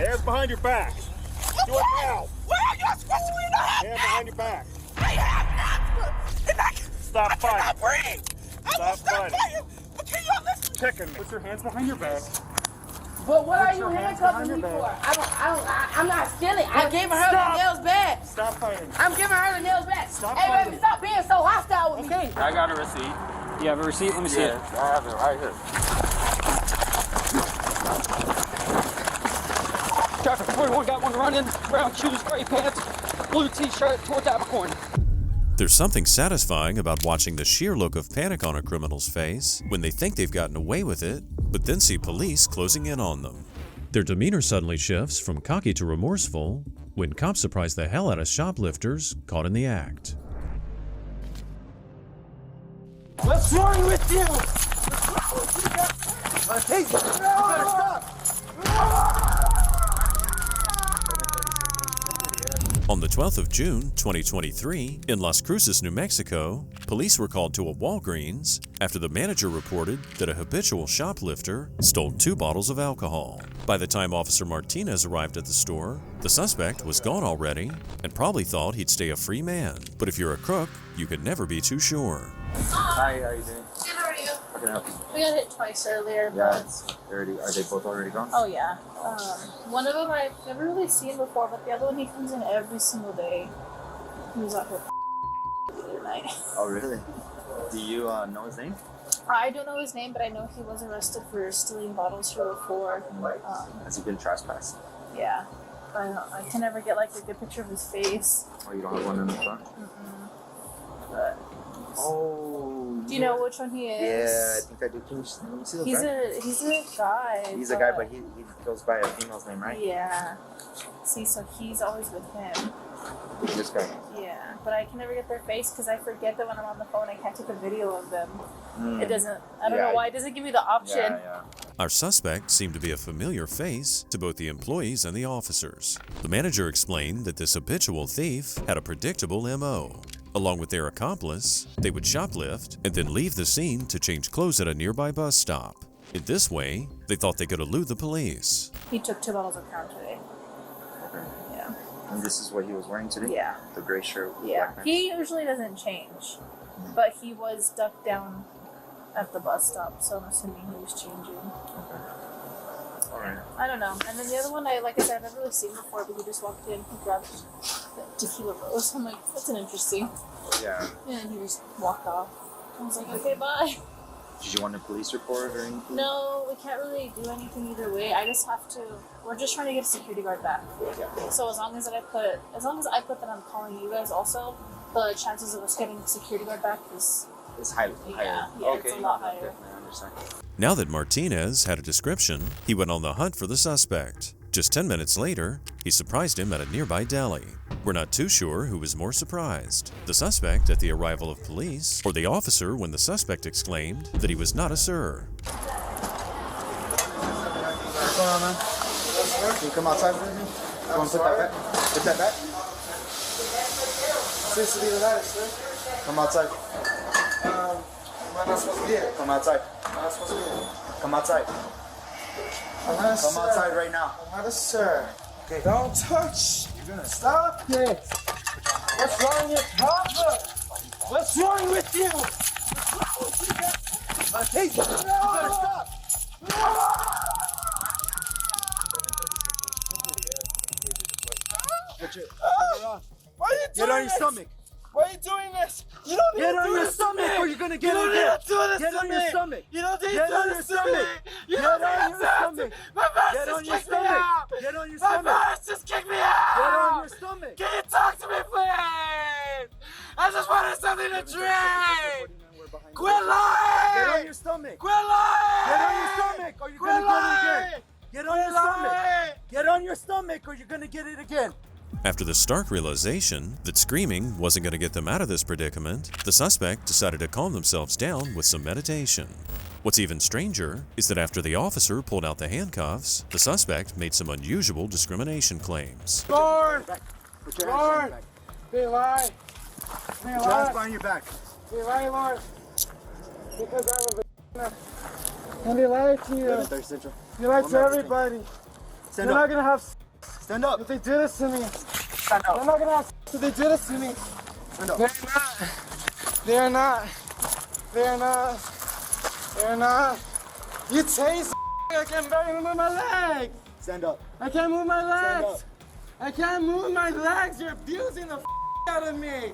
Hands behind your back. Do it now. Why are you supposed to be in the hand? Hands behind your back. I have hands. Stop fighting. I cannot breathe. I will stop fighting. But can you listen? Chicken. Put your hands behind your back. But what are you handcuffing me for? I'm not stealing. I'm giving her the nails back. Stop fighting. I'm giving her the nails back. Stop hey, fighting. baby, stop being so hostile with me. Okay. I got a receipt. You have a receipt? Let me see it. I have it right here. Traffic 41 got one running. Brown shoes, gray pants, blue t-shirt, towards Abercorn. There's something satisfying about watching the sheer look of panic on a criminal's face when they think they've gotten away with it, but then see police closing in on them. Their demeanor suddenly shifts from cocky to remorseful when cops surprise the hell out of shoplifters caught in the act. What's wrong with you? Hey, you better stop. On the 12th of June, 2023, in Las Cruces, New Mexico, police were called to a Walgreens after the manager reported that a habitual shoplifter stole 2 bottles of alcohol. By the time Officer Martinez arrived at the store, the suspect was gone already and probably thought he'd stay a free man. But if you're a crook, you can never be too sure. Hi, how are you doing? Good, how are you? How can I help you? We got hit twice earlier. Yeah, are they both already gone? Oh yeah. One of them I've never really seen before, but the other one he comes in every single day. He was out here the other night. Oh, really? Do you know his name? I don't know his name, but I know he was arrested for stealing bottles here before. Has he been trespassed? Yeah. I can never get like a good picture of his face. Oh, you don't have one in the front? But Oh. do you know which one he is? Yeah, I think I do. Can you let me see the He's back? a guy. He's a guy, but he goes by a female's name, right? Yeah. See, so he's always with him. This guy. Yeah, but I can never get their face because I forget that when I'm on the phone I can't take a video of them. It doesn't, I don't know why, it doesn't give me the option. Yeah. Our suspect seemed to be a familiar face to both the employees and the officers. The manager explained that this habitual thief had a predictable MO. Along with their accomplice, they would shoplift and then leave the scene to change clothes at a nearby bus stop. In this way, they thought they could elude the police. He took 2 bottles of Crown today. Okay. Yeah. And this is what he was wearing today? Yeah. The gray shirt with Yeah. black pants? He usually doesn't change, but he was ducked down at the bus stop, so I'm assuming he was changing. Alright. I don't know. And then the other one, like I said, I've never really seen before, but he just walked in, he grabbed the tequila rose. I'm like, that's an interesting. Yeah. And he just walked off. I was like, okay, bye. Did you want a police report or anything? No, we can't really do anything either way. I just have to. We're just trying to get a security guard back. Yeah. So as long as I put that I'm calling you guys also, the chances of us getting a security guard back is It's higher. yeah, Okay, it's a lot no, higher. definitely, I understand. Now that Martinez had a description, he went on the hunt for the suspect. Just 10 minutes later, he surprised him at a nearby deli. We're not too sure who was more surprised, the suspect at the arrival of police, or the officer when the suspect exclaimed that he was not a sir. What's going on, man? Can you come outside with me? You want to put that back? Put that back? Seems to be the lattice, sir. Come outside. Am I not supposed to be here? Come outside. Am I not supposed to be here? Come outside. I'm not a Come sir. outside right now. I'm not a sir. Okay. Don't touch. You're gonna stop it. What's wrong with your brother? What's wrong with you? Hey, you better stop. Why are you doing Get on your this? stomach. Why are you doing this? You don't need Get to on do your this to stomach me. or you're gonna You get don't it need again. to do this Get to on me. your stomach. You don't need to Get do on your this to me. stomach. You Get don't on need your to. stomach. My boss Get just on your kicked me stomach. out. Get on your My stomach. boss just kicked me out. Get on your stomach. Can you talk to me, please? I just wanted something to drink. Quit lying. Get on your stomach. Quit lying. Get on your stomach or you're Quit gonna get it lying. again. Get on your stomach. Get on your stomach or you're gonna get it again. After the stark realization that screaming wasn't going to get them out of this predicament, the suspect decided to calm themselves down with some meditation. What's even stranger is that after the officer pulled out the handcuffs, the suspect made some unusual discrimination claims. Lord. Put your Lord. hands back. Be lying. Be Put your hands lying. behind your back. Be lying, Lord. Because I'm a vagina. And they lie to you. Central. You lie to everybody. Stand They're up. not gonna have Stand up. if they do this to me. Stand They're up. not gonna have if they do this to me. Stand up. They're not. They're not. They're not. You taste I can't barely move my leg. Stand up. I can't move my Stand up. legs. I can't move my legs. You're abusing the out of me.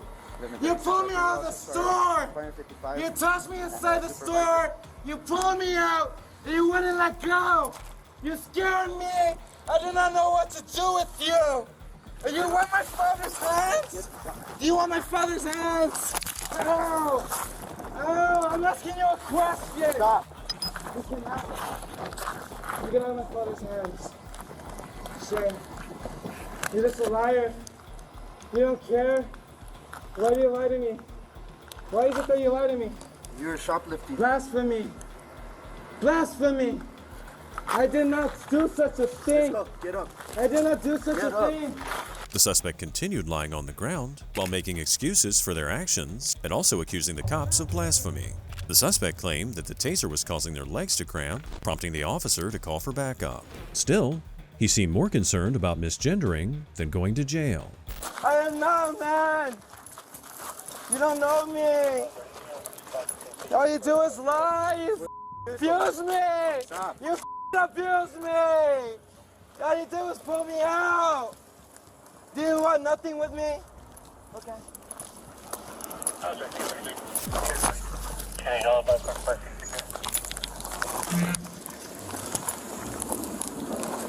You pulled me out of the store. 555. You tossed me inside the store. You pulled me out. And you wouldn't let go. You scared me. I did not know what to do with you. And you want my father's hands? Do you want my father's hands? No. Oh, I'm asking you a question. Stop. You cannot. You can have my father's hands. Sure. You're just a liar. You don't care. Why do you lie to me? Why is it that you lie to me? You're shoplifting. Blasphemy. Blasphemy. I did not do such a thing. Let's go. Get up. I did not do such Get a up. thing. The suspect continued lying on the ground while making excuses for their actions and also accusing the cops of blasphemy. The suspect claimed that the taser was causing their legs to cramp, prompting the officer to call for backup. Still, he seemed more concerned about misgendering than going to jail. I am not a man. You don't know me. All you do is lie. You abuse me. Stop. You abuse me. All you do is pull me out. Do you want nothing with me? Okay.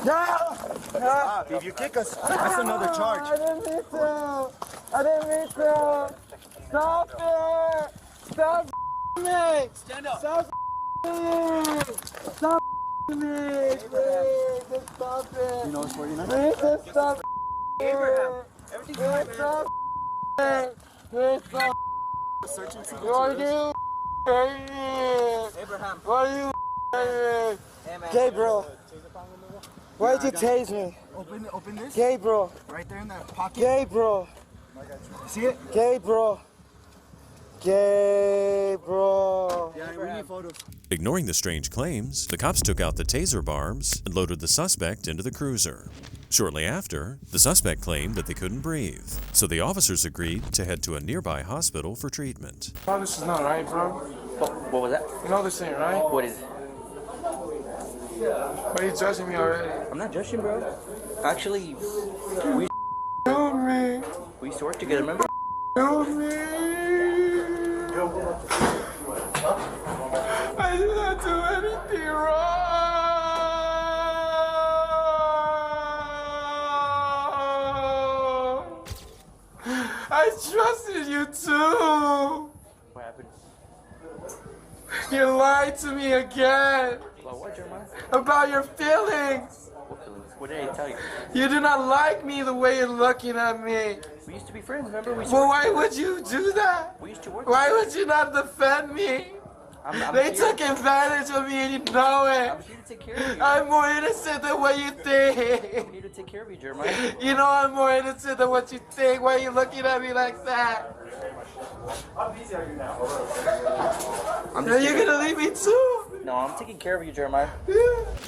No! Stop. If you kick us, that's another I charge. didn't mean to. I didn't mean to. Stop it! Stop me! Stand up. Stop me! Stop me! Please, just stop it! You know it's 49? Please, just stop Abraham, it! everything's Please, fine, man. stop it! Please, stop Search and seizure. What are you doing? Abraham. What are you doing? Hey, man. Gabriel, why'd you tase me? Open this. Gabriel, Right there in that pocket. Gabriel, See it? Gabriel, Gabriel. Yeah, we need photos. Ignoring the strange claims, the cops took out the taser barbs and loaded the suspect into the cruiser. Shortly after, the suspect claimed that they couldn't breathe, so the officers agreed to head to a nearby hospital for treatment. Oh, this is not right, bro. What was that? You know this ain't right. What is it? Why are you judging me already? I'm not judging, bro. Actually, Help me. we used to work together, remember? Help me. I did not do anything wrong. I trusted you too. What happened? You lied to me again Well, what, Jeremiah? about your feelings. What feelings? What did I tell you? You do not like me the way you're looking at me. We used to be friends, remember? We used to Well, work why together. would you do that? We used to work Why together. would you not defend me? I'm They here- took advantage of me and you know I'm it. here to take care of you. I'm more innocent than what you I'm think. here to take care of you, Jeremiah. You know I'm more innocent than what you think. Why are you looking at me like that? I'm Are just you here- gonna leave me too? No, I'm taking care of you, Jeremiah.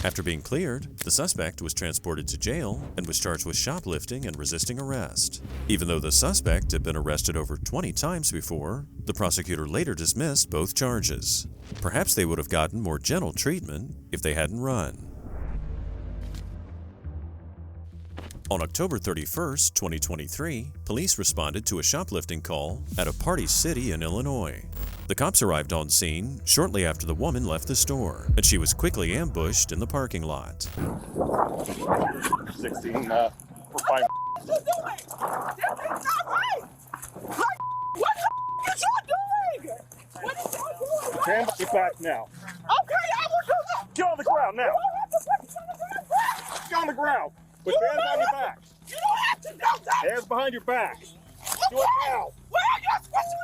After being cleared, the suspect was transported to jail and was charged with shoplifting and resisting arrest. Even though the suspect had been arrested over 20 times before, the prosecutor later dismissed both charges. Perhaps they would have gotten more gentle treatment if they hadn't run. On October 31st, 2023, police responded to a shoplifting call at a Party City in Illinois. The cops arrived on scene shortly after the woman left the store, and she was quickly ambushed in the parking lot. 16, we're fine. What you doing? This is not right. Like, what the is y'all doing? What is y'all doing? Stand by your back now. Okay, I will do that. Get on the ground now. You don't have to put me on the ground. Get on the ground. Put your hands on your back. You don't have to do that. Hands behind your back. Do it now. Where are you supposed to be?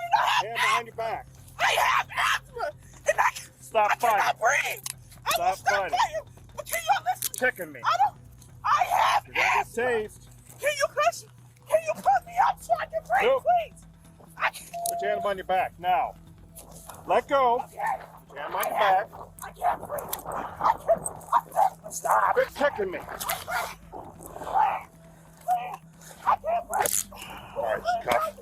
Hands behind your back. I have asthma, and Stop I fighting. cannot breathe. I will Stop stop fighting. fighting. But can you listen? Kicking me. I have You're gonna get asthma. tased. Can you put me up so I can breathe, Nope. please? I can't. Put your hands behind your back now. Let go. Okay. Put your hand behind your back. I can't breathe. I can't. Stop. Quit kicking me. All right, she's cuffed.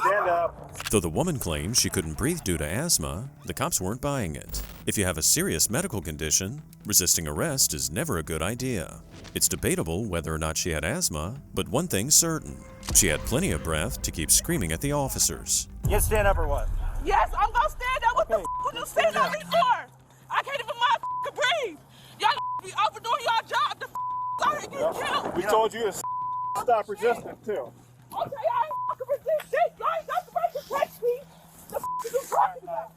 Stand up. Though the woman claims she couldn't breathe due to asthma, the cops weren't buying it. If you have a serious medical condition, resisting arrest is never a good idea. It's debatable whether or not she had asthma, but one thing's certain. She had plenty of breath to keep screaming at the officers. You stand up or what? Yes, I'm gonna stand up. What the f would you stand up me for? I can't even motherfucking breathe. Y'all be overdoing y'all job. The f out here getting killed. We told you to stop resisting too. Okay, I ain't fucking resist shit. Y'all ain't got the right to touch me. The f is you talking about?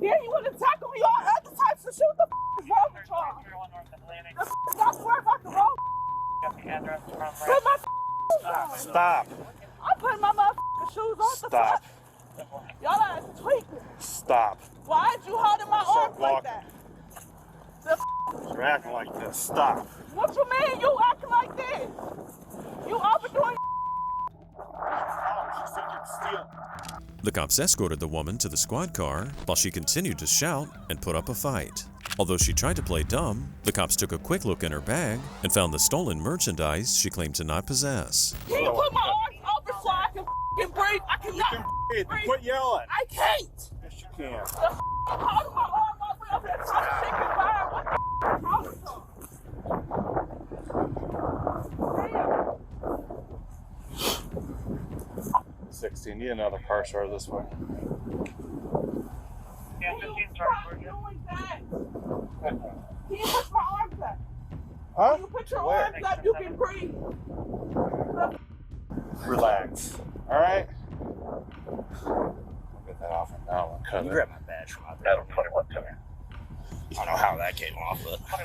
Yeah, you wanna tackle me all other types of shit. What the f is wrong with y'all? The f y'all swear about the road. Put my shoes on. Stop. I'm putting my motherfucking shoes on. Stop. Y'all ass tweaking. Stop. Why is you holding my arms like walking. that? The You're acting like this. Stop. what you mean you acting like this? You overdoing. She said you'd steal. The cops escorted the woman to the squad car while she continued to shout and put up a fight. Although she tried to play dumb, the cops took a quick look in her bag and found the stolen merchandise she claimed to not possess. Can you put my arms open so I can f***ing breathe? I cannot Hey, breathe. quit yelling. I can't. Yes, you can. The f*** I'm holding my arm open up here trying to shake it fire. What the f*** wrong with you? Damn. 16. Need another car started this way. Yeah, 15 stop doing that. Can you put my arms up? Huh? You put your arms up, you can breathe. Relax. All right. Get that off and now I'll cut it. Grab my badge from out there. Adam 21 to me. I don't know how that came off, but. All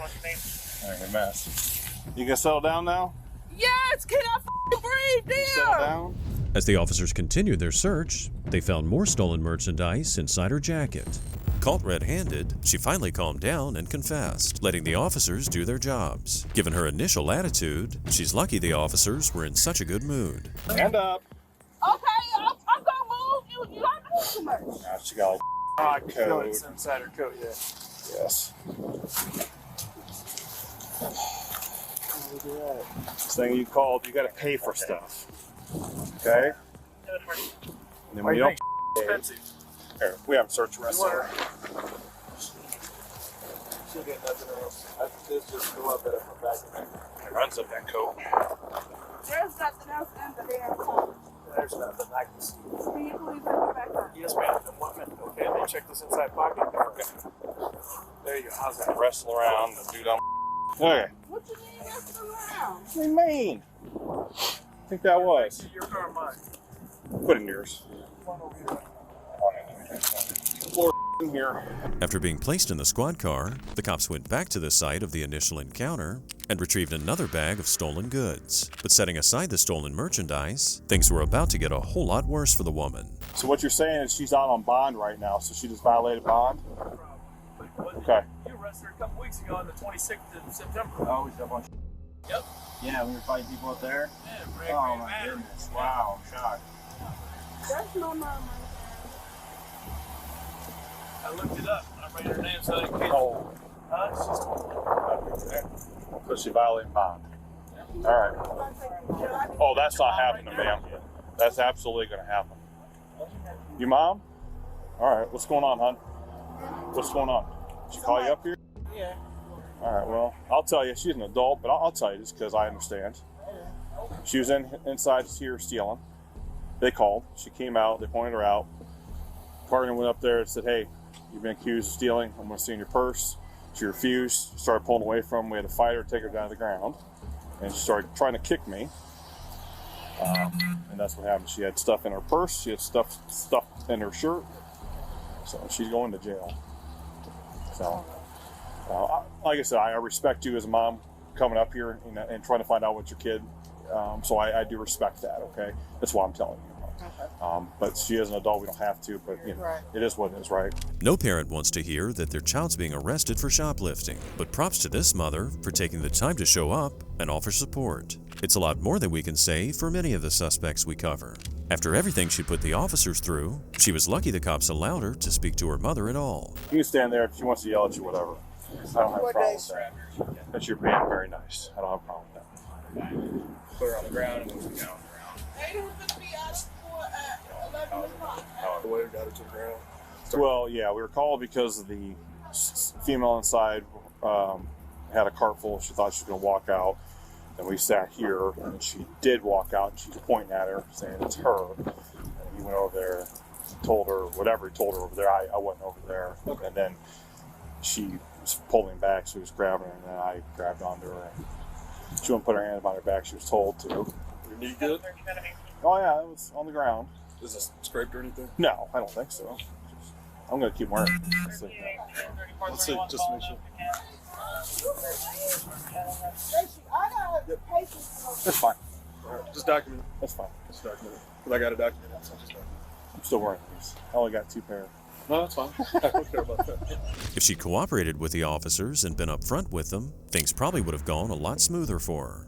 right, mess. You can settle down now? Yes, can I f***ing breathe? Settle Damn. down. As the officers continued their search, they found more stolen merchandise inside her jacket. Caught red-handed, she finally calmed down and confessed, letting the officers do their jobs. Given her initial attitude, she's lucky the officers were in such a good mood. Stand up. Okay, I'm gonna move. You don't move too much. Now she got a code. It's inside her coat, yeah. Yes. This thing you called, you gotta pay for stuff. Okay? And then when you don't Expensive. here, we have search warrants. She'll get nothing else. This just go up at her back. It runs up that coat. There's nothing else in the damn car. There's nothing I can see. Can you please put it back up? Yes, ma'am. In 1 minute. Okay, let me check this inside pocket. Okay. There you go. How's that? Wrestle around and do dumb. Okay. What you mean messing around? What do you mean? I think that was. Your car or mine? Put in yours. One over here. Floor in here. After being placed in the squad car, the cops went back to the site of the initial encounter and retrieved another bag of stolen goods. But setting aside the stolen merchandise, things were about to get a whole lot worse for the woman. So what you're saying is she's out on bond right now, so she just violated bond? Okay. You arrested her a couple weeks ago on the 26th of September. Oh, he's up on. Yep. Yeah, we were fighting people up there. Yeah, Oh my goodness! Wow, shock. That's no mama. I looked it up. I made her name so I could. Oh. So she violated bond. All right. Oh, that's not happening, ma'am. That's absolutely going to happen. Your mom? All right. What's going on, hon? What's going on? She call you up here? Yeah. All right. Well, I'll tell you. She's an adult, but I'll tell you just because I understand. She was inside here stealing. They called. She came out. They pointed her out. Partner went up there and said, "Hey, you've been accused of stealing. I'm going to see in your purse." She refused. Started pulling away from him. We had to fight her, take her down to the ground, and she started trying to kick me. And that's what happened. She had stuff in her purse. She had stuff in her shirt. So she's going to jail. So, like I said, I respect you as a mom coming up here and trying to find out what's your kid. So I do respect that. Okay, that's why I'm telling you. But she is an adult. We don't have to. But you know, it is what it is, right? No parent wants to hear that their child's being arrested for shoplifting, but props to this mother for taking the time to show up and offer support. It's a lot more than we can say for many of the suspects we cover. After everything she put the officers through, she was lucky the cops allowed her to speak to her mother at all. You can stand there if she wants to yell at you, whatever. I don't have a problem with that. But you're being very nice. I don't have a problem with that. Put her on the ground and move down. They were going to be out of school at 11 o'clock. The waiter got her to the ground. Well, yeah, we were called because the female inside had a cart full. She thought she was going to walk out. And we sat here, and she did walk out, and she was pointing at her, saying it's her. And he went over there, told her whatever he told her over there. I wasn't over there. And then she was pulling back, she was grabbing her, and then I grabbed onto her. And she wouldn't put her hand behind her back, she was told to. Your knee good? Oh, yeah, it was on the ground. Is this scraped or anything? No, I don't think so. I'm going to keep wearing it. Let's see, just to make sure. I got patience. That's fine. All right, just document it. That's fine. Just document it. But I got to document it, so just document I'm still wearing these. I only got 2 pairs. it. No, that's fine. I don't care about that. If she'd cooperated with the officers and been upfront with them, things probably would have gone a lot smoother for her.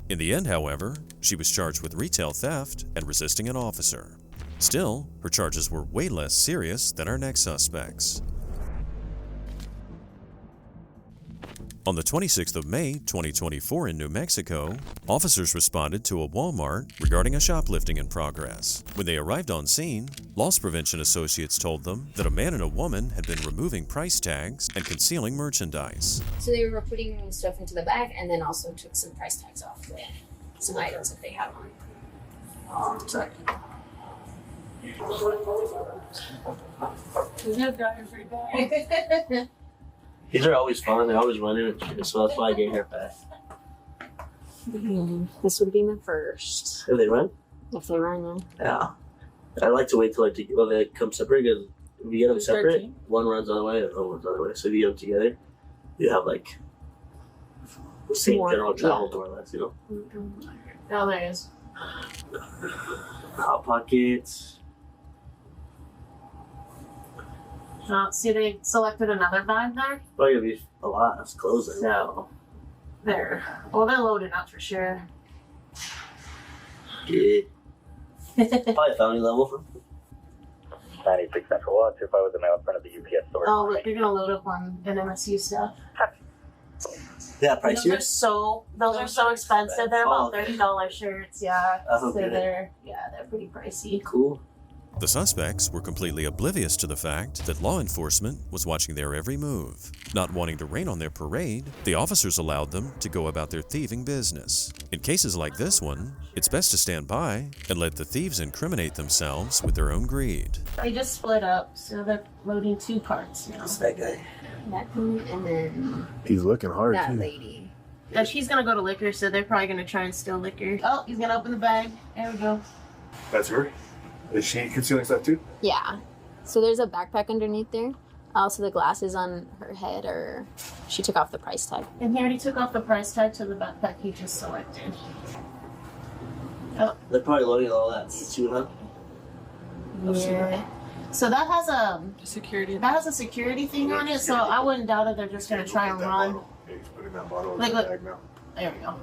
In the end, however, she was charged with retail theft and resisting an officer. Still, her charges were way less serious than our next suspects. On the 26th of May, 2024 in New Mexico, officers responded to a Walmart regarding a shoplifting in progress. When they arrived on scene, loss prevention associates told them that a man and a woman had been removing price tags and concealing merchandise. So they were putting stuff into the bag and then also took some price tags off with some items that they had on. Sorry. These are always fun. They're always running, so that's why I get here fast. This would be my first. If they run? If they run, Yeah. I like to wait till they come separate, because if you get them separate, one runs the other way, the other one's the other way. So if you get them together, you have like the same general travel, more or less, you know? Oh, there it is. Hot Pockets. See, they selected another bag there. Probably gonna be a lot. That's closing. So, there. Well, they're loaded up for sure. Yeah. Probably a family level. 96 Central Watch, if I was in my front of the UPS store. Oh, look, they're gonna load up on an MSU stuff. Yeah, price here? Those are so expensive. They're about Oh, okay. $30 shirts, yeah. Oh, So okay. they're pretty pricey. Cool. The suspects were completely oblivious to the fact that law enforcement was watching their every move. Not wanting to rain on their parade, the officers allowed them to go about their thieving business. In cases like this one, it's best to stand by and let the thieves incriminate themselves with their own greed. They just split up, so they're loading 2 parts now. That's that guy. that dude and then He's looking hard, that too. lady. And she's gonna go to liquor, so they're probably gonna try and steal liquor. Oh, he's gonna open the bag. There we go. That's her? Is she concealing stuff, too? Yeah. So there's a backpack underneath there. Also, the glasses on her head, or she took off the price tag. And he already took off the price tag to the backpack he just selected. Oh. They're probably loading all that too, huh? Yeah. So that has a security thing on it, so I wouldn't doubt if they're just gonna try and run. Like, look. There we go.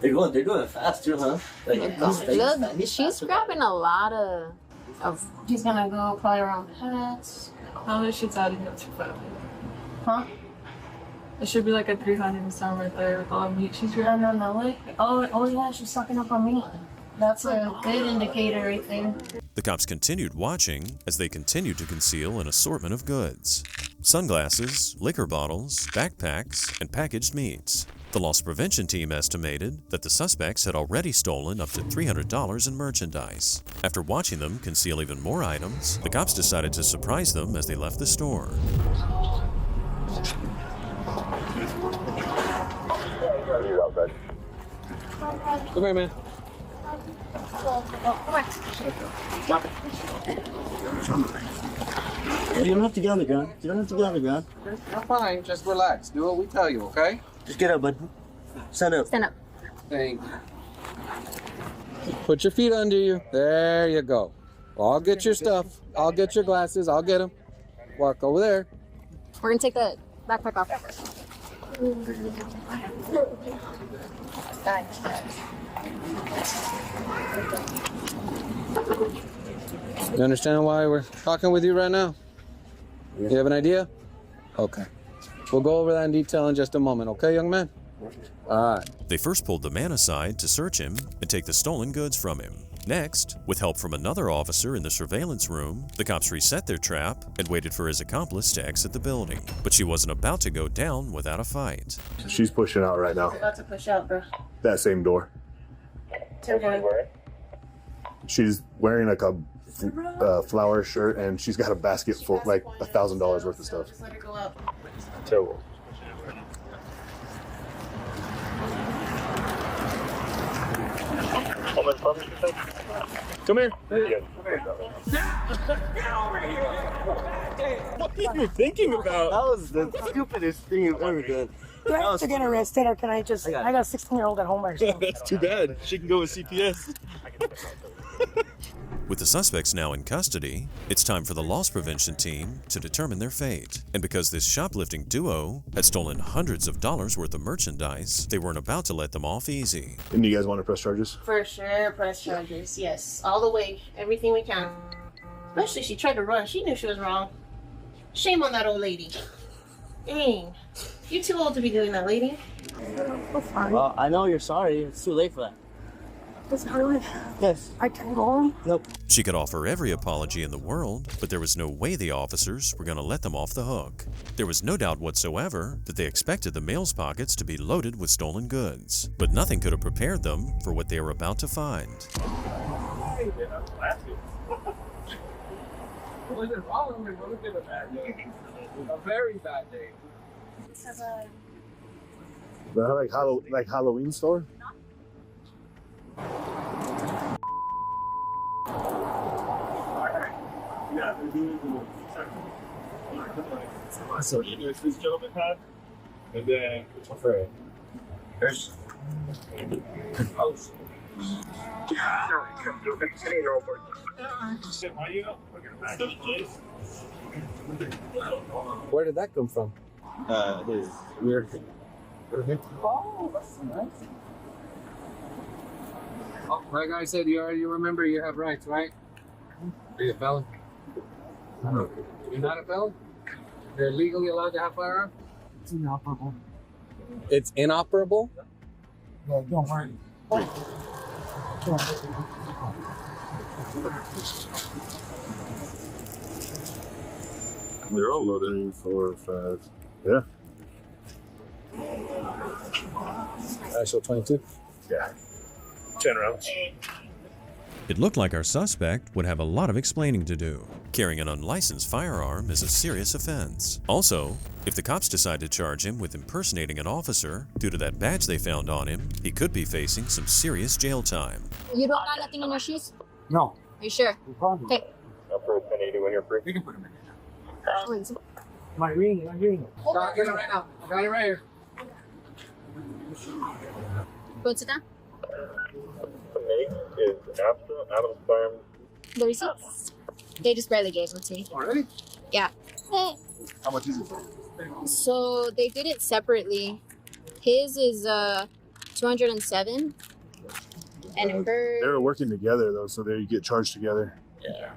They're going fast too, huh? Like, Look, she's grabbing a lot of. He's gonna go probably around hats. How much she's adding up to 500? Huh? It should be like a 300 sound right there with all the meat she's grabbing. No, look. Oh yeah, she's sucking up on meat. That's a good indicator right there. The cops continued watching as they continued to conceal an assortment of goods: sunglasses, liquor bottles, backpacks, and packaged meats. The loss prevention team estimated that the suspects had already stolen up to $300 in merchandise. After watching them conceal even more items, the cops decided to surprise them as they left the store. Come here, man. You don't have to get on the ground. You don't have to get on the ground. I'm fine. Just relax. Do what we tell you, okay? Just get up, bud. Stand up. Stand up. Thank you. Put your feet under you. There you go. I'll get your stuff. I'll get your glasses. I'll get them. Walk over there. We're gonna take the backpack off. You understand why we're talking with you right now? Yeah. You have an idea? Okay. We'll go over that in detail in just a moment, okay, young man? All right. They first pulled the man aside to search him and take the stolen goods from him. Next, with help from another officer in the surveillance room, the cops reset their trap and waited for his accomplice to exit the building. But she wasn't about to go down without a fight. She's pushing out right now. About to push out, bro. That same door. She's wearing like a flower shirt, and she's got a basket full, like $1,000 worth of stuff. Just let her go up. Terrible. Come here. What are you thinking about? That was the stupidest thing you've ever done. Do I have to get arrested, or can I just? I got a 16-year-old at home by herself. That's too bad. She can go with CPS. With the suspects now in custody, it's time for the loss prevention team to determine their fate. And because this shoplifting duo had stolen hundreds of dollars worth of merchandise, they weren't about to let them off easy. And you guys want to press charges? For sure, press charges. Yes, all the way, everything we can. Especially she tried to run. She knew she was wrong. Shame on that old lady. Dang, you're too old to be doing that, lady. Well, I know you're sorry. It's too late for that. Does it hurt? Yes. I can't go home? Nope. She could offer every apology in the world, but there was no way the officers were going to let them off the hook. There was no doubt whatsoever that they expected the male's pockets to be loaded with stolen goods, but nothing could have prepared them for what they were about to find. Was it wrong? It would have been a bad day. A very bad day. Like Halloween store? So this gentleman had, and then for there's Where did that come from? His weird. Oh, that's nice. Oh, like I said, you already remember you have rights, right? Are you a felon? No. You're not a felon? You're legally allowed to have a firearm? It's inoperable. It's inoperable? Yeah, don't worry. They're all loaded. 3, 4, 5. Yeah. Actual 22? Yeah. 10 rounds. It looked like our suspect would have a lot of explaining to do. Carrying an unlicensed firearm is a serious offense. Also, if the cops decide to charge him with impersonating an officer due to that badge they found on him, he could be facing some serious jail time. You don't got nothing in your shoes? No. Are you sure? Okay. Upper 1080 when you're free. You can put him in. My ring. I'll get it right now. I got it right here. Go and sit down. Is Adam's farm. The receipts. They just barely gave them to me. Already? Yeah. Hey. How much is it? So they did it separately. His is 207. And her They were working together though, so they get charged together. Yeah.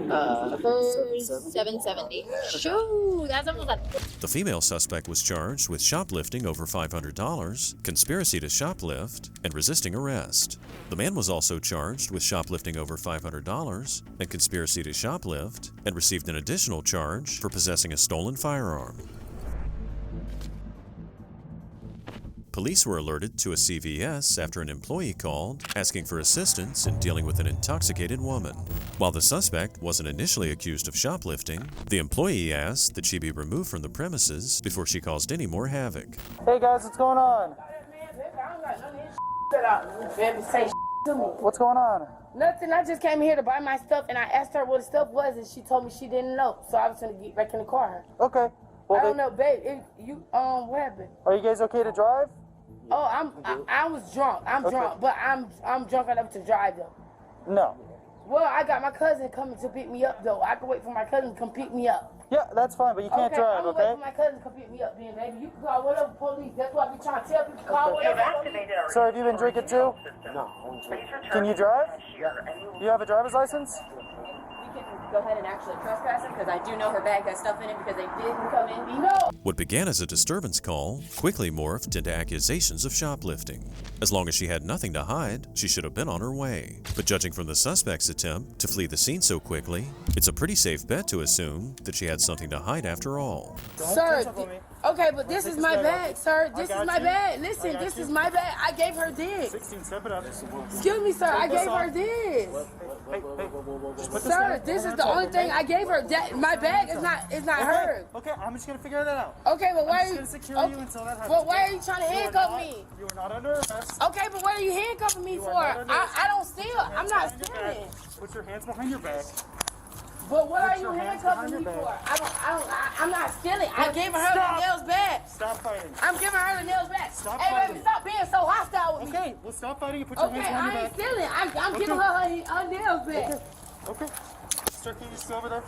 Her 770. Shoo, that's almost like. The female suspect was charged with shoplifting over $500, conspiracy to shoplift, and resisting arrest. The man was also charged with shoplifting over $500 and conspiracy to shoplift, and received an additional charge for possessing a stolen firearm. Police were alerted to a CVS after an employee called asking for assistance in dealing with an intoxicated woman. While the suspect wasn't initially accused of shoplifting, the employee asked that she be removed from the premises before she caused any more havoc. Hey guys, what's going on? What's going on? Nothing. I just came here to buy my stuff, and I asked her what the stuff was, and she told me she didn't know. So I was gonna get back in the car. Okay. Well, I don't know, babe. What happened? Are you guys okay to drive? Oh, I was drunk. I'm drunk, but I'm drunk enough to drive them. No. Well, I got my cousin coming to pick me up, though. I can wait for my cousin to come pick me up. Yeah, that's fine, but you can't drive, I'm okay? wait for my cousin to come pick me up, then, baby. You can call whatever police. That's what I be trying to tell people. Call whatever police. Sir, have you been drinking too? No. Can you drive? Yeah. You have a driver's license? We can go ahead and actually trespass him because I do know her bag has stuff in it because they didn't come in. No. What began as a disturbance call quickly morphed into accusations of shoplifting. As long as she had nothing to hide, she should have been on her way. But judging from the suspect's attempt to flee the scene so quickly, it's a pretty safe bet to assume that she had something to hide after all. Sir, okay, but this is my bag, sir. This is my bag. Listen, this is my bag. I gave her this. 16, step it up. Excuse me, sir. I gave her this. Sir, this is the only thing I gave her. That my bag is not hers. Okay, I'm just gonna figure that out. Okay, but why are I'm you? just gonna secure you until that happens. But why are you trying to handcuff me? You are not under arrest. Okay, but what are you handcuffing me for? I don't steal. I'm not stealing. Put your hands behind your back. But what are you handcuffing me for? I'm not stealing. I gave her the nails back. Stop fighting. I'm giving her the nails back. Stop hey, fighting. baby, stop being so hostile with me. Okay, well stop fighting and put your hands behind your I back. ain't stealing. I'm giving her nails back. Okay. Sir, can you just go over there?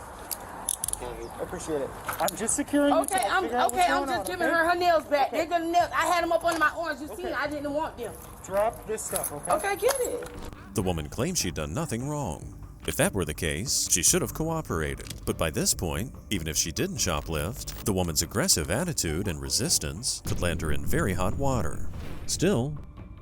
I appreciate it. I'm just securing you. Okay, I'm just giving her nails back. They're gonna nails. I had them up under my arms. You see, I didn't want them. Drop this stuff, okay? Okay, get it. The woman claimed she'd done nothing wrong. If that were the case, she should have cooperated. But by this point, even if she didn't shoplift, the woman's aggressive attitude and resistance could land her in very hot water. Still,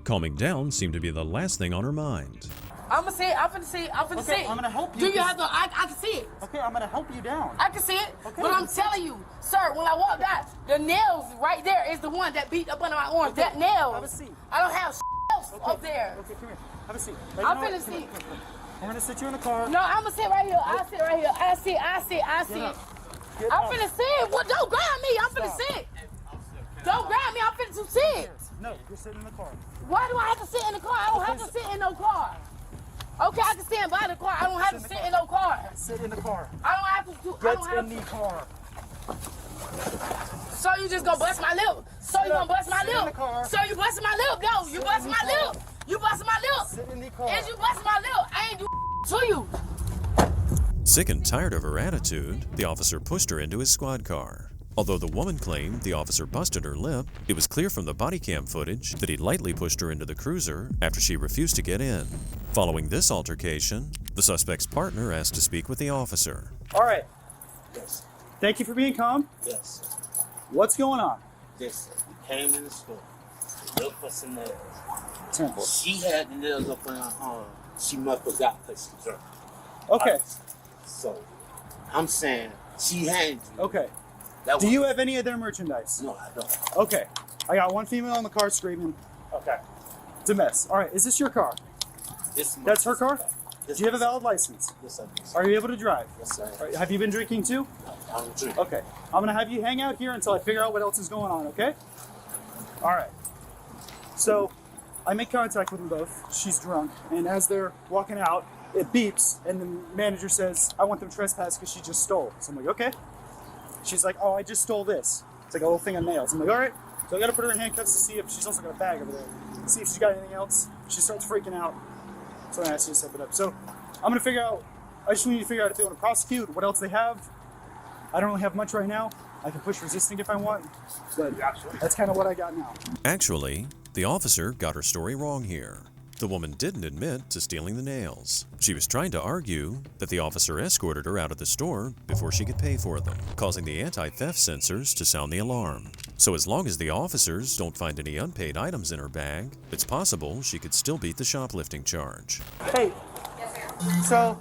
calming down seemed to be the last thing on her mind. I'm finna see it. Okay, I'm gonna help you. Do you have to? I can see it. Okay, I'm gonna help you down. I can see it. Okay. But I'm telling you, sir, when I walked out, the nails right there is the one that beat up under my arm. Okay. That nail. Have a seat. I don't have else up there. Okay, come here. Have a seat. I'm finna see. I'm gonna sit you in the car. No, I'm gonna sit right here. I'll sit right here. I see it. I'm finna sit. Well, don't grab me. I'm finna sit. Don't grab me. I'm finna sit. No, you're sitting in the car. Why do I have to sit in the car? I don't have to sit in no car. Okay, I can stand by the car. I don't have to sit in no car. Sit in the car. I don't have to do. Get in the car. So you just gonna bust my lip? So you gonna bust my lip? So you busting my lip? No, you busting my lip. You busting my lip. Sit in the car. Is you busting my lip? I ain't do to you. Sick and tired of her attitude, the officer pushed her into his squad car. Although the woman claimed the officer busted her lip, it was clear from the body cam footage that he lightly pushed her into the cruiser after she refused to get in. Following this altercation, the suspect's partner asked to speak with the officer. All right. Yes. Thank you for being calm. Yes. What's going on? This came in the store. Look for some nails. Temple. She had the nails up on her arm. She must have got because she drunk. Okay. So, I'm saying she handed you. Okay. Do you have any of their merchandise? No, I don't. Okay. I got one female in the car screaming. Okay. It's a mess. All right. Is this your car? That's her car? Do you have a valid license? Yes, I do. Are you able to drive? Yes, sir. All right, have you been drinking too? I'm drinking. Okay. I'm going to have you hang out here until I figure out what else is going on, okay? All right. So I make contact with them both. She's drunk. And as they're walking out, it beeps. And the manager says, I want them trespassed because she just stole. So I'm like, okay. She's like, oh, I just stole this. It's like a little thing of nails. I'm like, all right. So I got to put her in handcuffs to see if she's also got a bag over there. See if she's got anything else. She starts freaking out. So I asked you to step it up. So I'm going to figure out, I just need to figure out if they want to prosecute, what else they have. I don't really have much right now. I can push resisting if I want, but that's kind of what I got now. Actually, the officer got her story wrong here. The woman didn't admit to stealing the nails. She was trying to argue that the officer escorted her out of the store before she could pay for them, causing the anti-theft sensors to sound the alarm. So as long as the officers don't find any unpaid items in her bag, it's possible she could still beat the shoplifting charge. Hey, so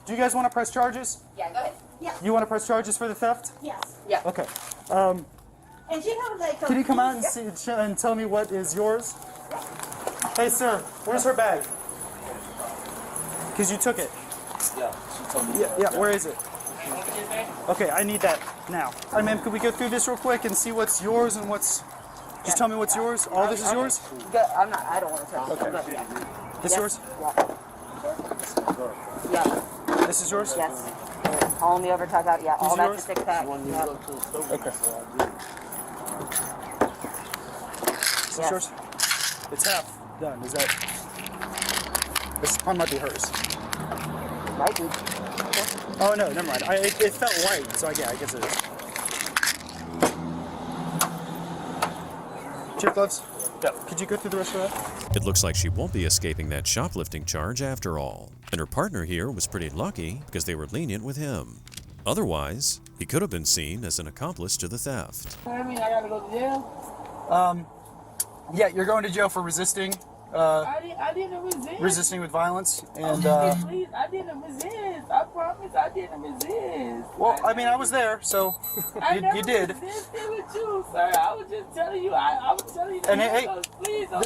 do you guys want to press charges? Yeah, go ahead. Yeah. You want to press charges for the theft? Yes. Yeah. Okay. And you have like. Can you come out and see and tell me what is yours? Hey, sir, where's her bag? Because you took it. Yeah, she told me. Yeah, where is it? Okay, I need that now. All right, ma'am, could we go through this real quick and see what's yours and what's... Just tell me what's yours. All this is yours? I don't want to tell you. Okay. This yours? Yeah. This is yours? Yes. All the overtime out, yeah. All that's a 6-pack. Okay. Is this yours? It's half done. Is that... This one might be hers. I did. Oh no, never mind. It felt white, so I guess it is. Chip gloves. Yeah. Could you go through the rest of that? It looks like she won't be escaping that shoplifting charge after all. And her partner here was pretty lucky because they were lenient with him. Otherwise, he could have been seen as an accomplice to the theft. I mean, I gotta go to jail. Yeah, you're going to jail for resisting. I didn't resist. Resisting with violence, and Please, I didn't resist. I promise I didn't resist. well, I mean, I was there, so you did. resisted with you, sir. I was just telling you. I was telling you. And hey, please don't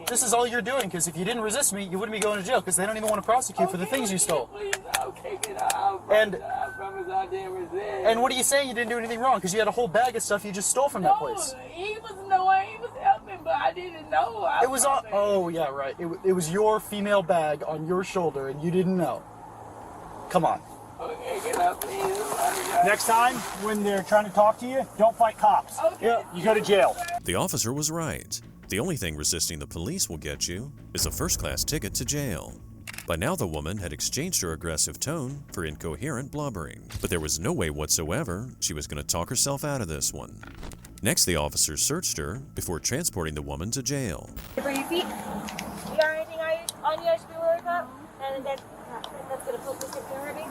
this is all you're doing, because if you didn't resist me, you wouldn't be going to jail, because they don't even want to prosecute for the things you stole. Please, I'll kick it out. And I promise I didn't resist. and what are you saying? You didn't do anything wrong, because you had a whole bag of stuff you just stole from that place. He was knowing. He was helping, but I didn't know. It was on. Oh yeah, right. It was your female bag on your shoulder, and you didn't know. Come on. Okay, get up, please. Next time, when they're trying to talk to you, don't fight cops. Okay. Yeah, you go to jail. The officer was right. The only thing resisting the police will get you is a first-class ticket to jail. By now, the woman had exchanged her aggressive tone for incoherent blubbering, but there was no way whatsoever she was going to talk herself out of this one. Next, the officers searched her before transporting the woman to jail. For your feet, you got anything on you I should be worried about? And that's gonna put this in already?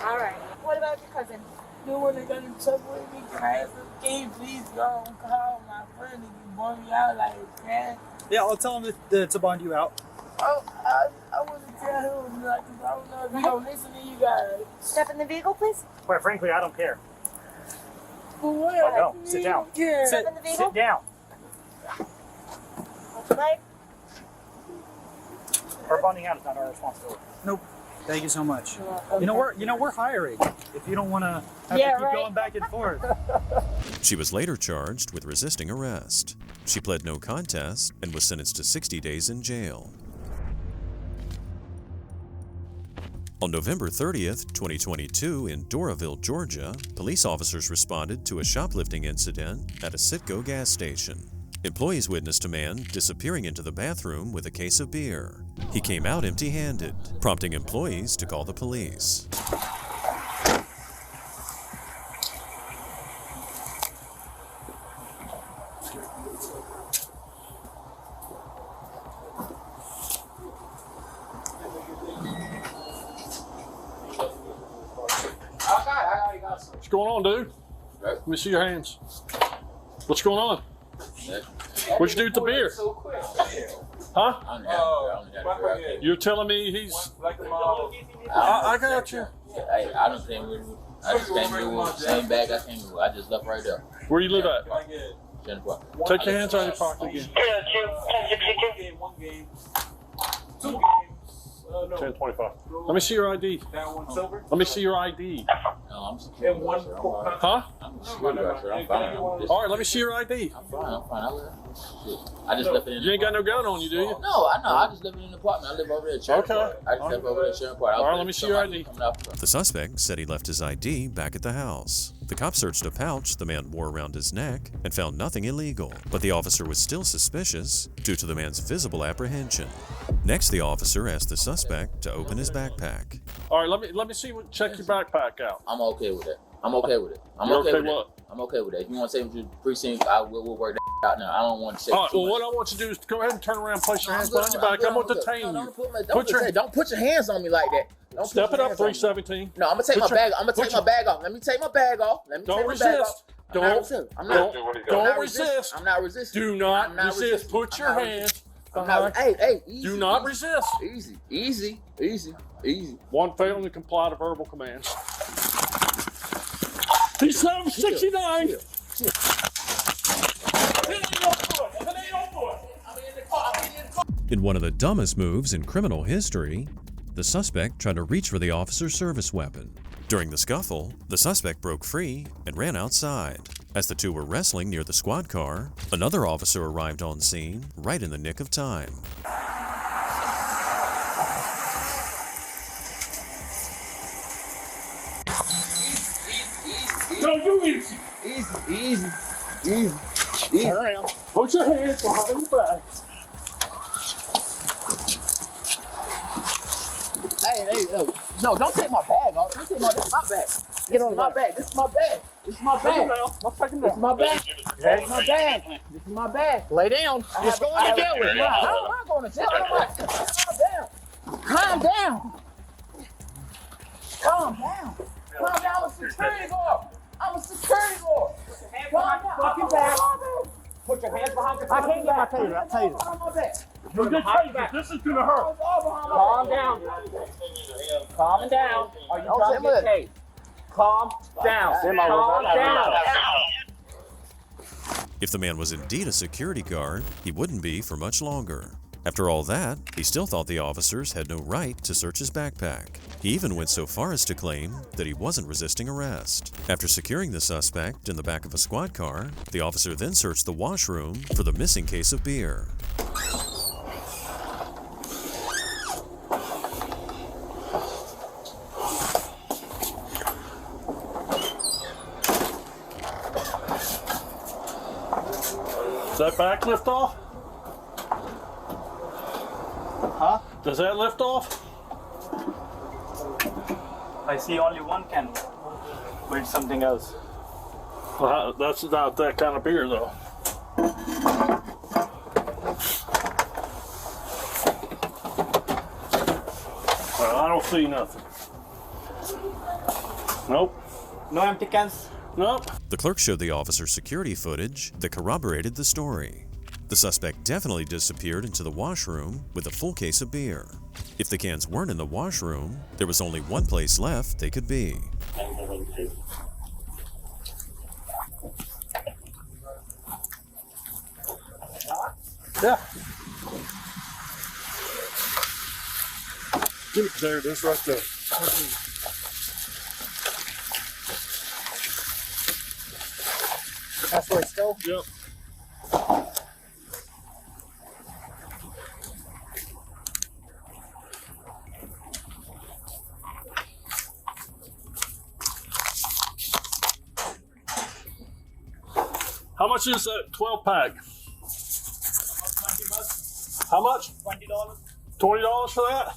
All right. What about your cousin? You want to go to trouble with me? Can you please go and call my friend and you bore me out like that? Yeah, I'll tell him to bond you out. Oh, I want to tell him, like, 'cause I don't know if he don't listen to you guys. Step in the vehicle, please. Quite frankly, I don't care. For what? Oh, no, sit down. Yeah. Step in the vehicle. Sit down. Like, Our bonding out is not our responsibility. Nope. Thank you so much. You know we're hiring. If you don't want to have to keep going back and forth. She was later charged with resisting arrest. She pled no contest and was sentenced to 60 days in jail. On November 30th, 2022, in Doraville, Georgia, police officers responded to a shoplifting incident at a Citgo gas station. Employees witnessed a man disappearing into the bathroom with a case of beer. He came out empty-handed, prompting employees to call the police. What's going on, dude? Let me see your hands. What's going on? What'd you do with the beer? Huh? You're telling me he's... I got you. I don't think I just came here with the same bag I came with. I just left right there. Where you live at? Jennifer. Take your hands out of your pocket again. 1025. Let me see your ID. Let me see your ID. No, I'm security. Huh? I'm security officer. I'm fine. All right, let me see your ID. I'm fine. I just left it in. You ain't got no gun on you, do you? No, I know. I just live in an apartment. I live over there at Sharon Park. I just live over there at Sharon Park. All right, let me see your ID. The suspect said he left his ID back at the house. The cop searched a pouch the man wore around his neck and found nothing illegal, but the officer was still suspicious due to the man's visible apprehension. Next, the officer asked the suspect to open his backpack. All right, let me see check your backpack out. I'm okay with it. I'm okay with it. I'm You're okay okay with what? it. I'm okay with it. If you want to take me to the precinct, we'll work that out now. I don't want to say. All right, well, what I want you to do is go ahead and turn around and place your hands behind your back. I'm going to detain you. Don't put your hands on me like that. Don't Step put it your up, hands on me. 317. No, I'm gonna take my bag. I'm gonna take my bag off. Let me take my bag off. Don't resist. Don't resist. I'm not resisting. Do not resist. Put your hands. Hey, easy. Do not resist. Easy. One failing to comply to verbal commands. He's 769. In one of the dumbest moves in criminal history, the suspect tried to reach for the officer's service weapon. During the scuffle, the suspect broke free and ran outside. As the two were wrestling near the squad car, another officer arrived on scene right in the nick of time. No, you easy. Easy. Turn around. Put your hands behind your back. Hey, no, don't take my bag off. Don't take my, this is my bag. Get on my bag. This is my bag. This is my bag. This is my bag. This is my bag. This is my bag. Lay down. Just going to jail with you. How am I going to jail? Calm down. Calm down. Calm down. Calm down. I'm a security guard. I'm a security guard. Calm down. Fucking back. Put your hands behind your back. I can't get my taser. I'll tell you. You get taser. This is going to hurt. Calm down. Calm down. Are you trying to get tased? Calm down. Calm down. If the man was indeed a security guard, he wouldn't be for much longer. After all that, he still thought the officers had no right to search his backpack. He even went so far as to claim that he wasn't resisting arrest. After securing the suspect in the back of a squad car, the officer then searched the washroom for the missing case of beer. Does that back lift off? Huh? Does that lift off? I see only one can. Wait, something else. Well, that's not that kind of beer, though. Well, I don't see nothing. Nope. No empty cans? Nope. The clerk showed the officer security footage that corroborated the story. The suspect definitely disappeared into the washroom with a full case of beer. If the cans weren't in the washroom, there was only one place left they could be. Yeah. Give it there, this right there. That's where it's still? Yep. How much is that 12-pack? How much? $20. $20 for that?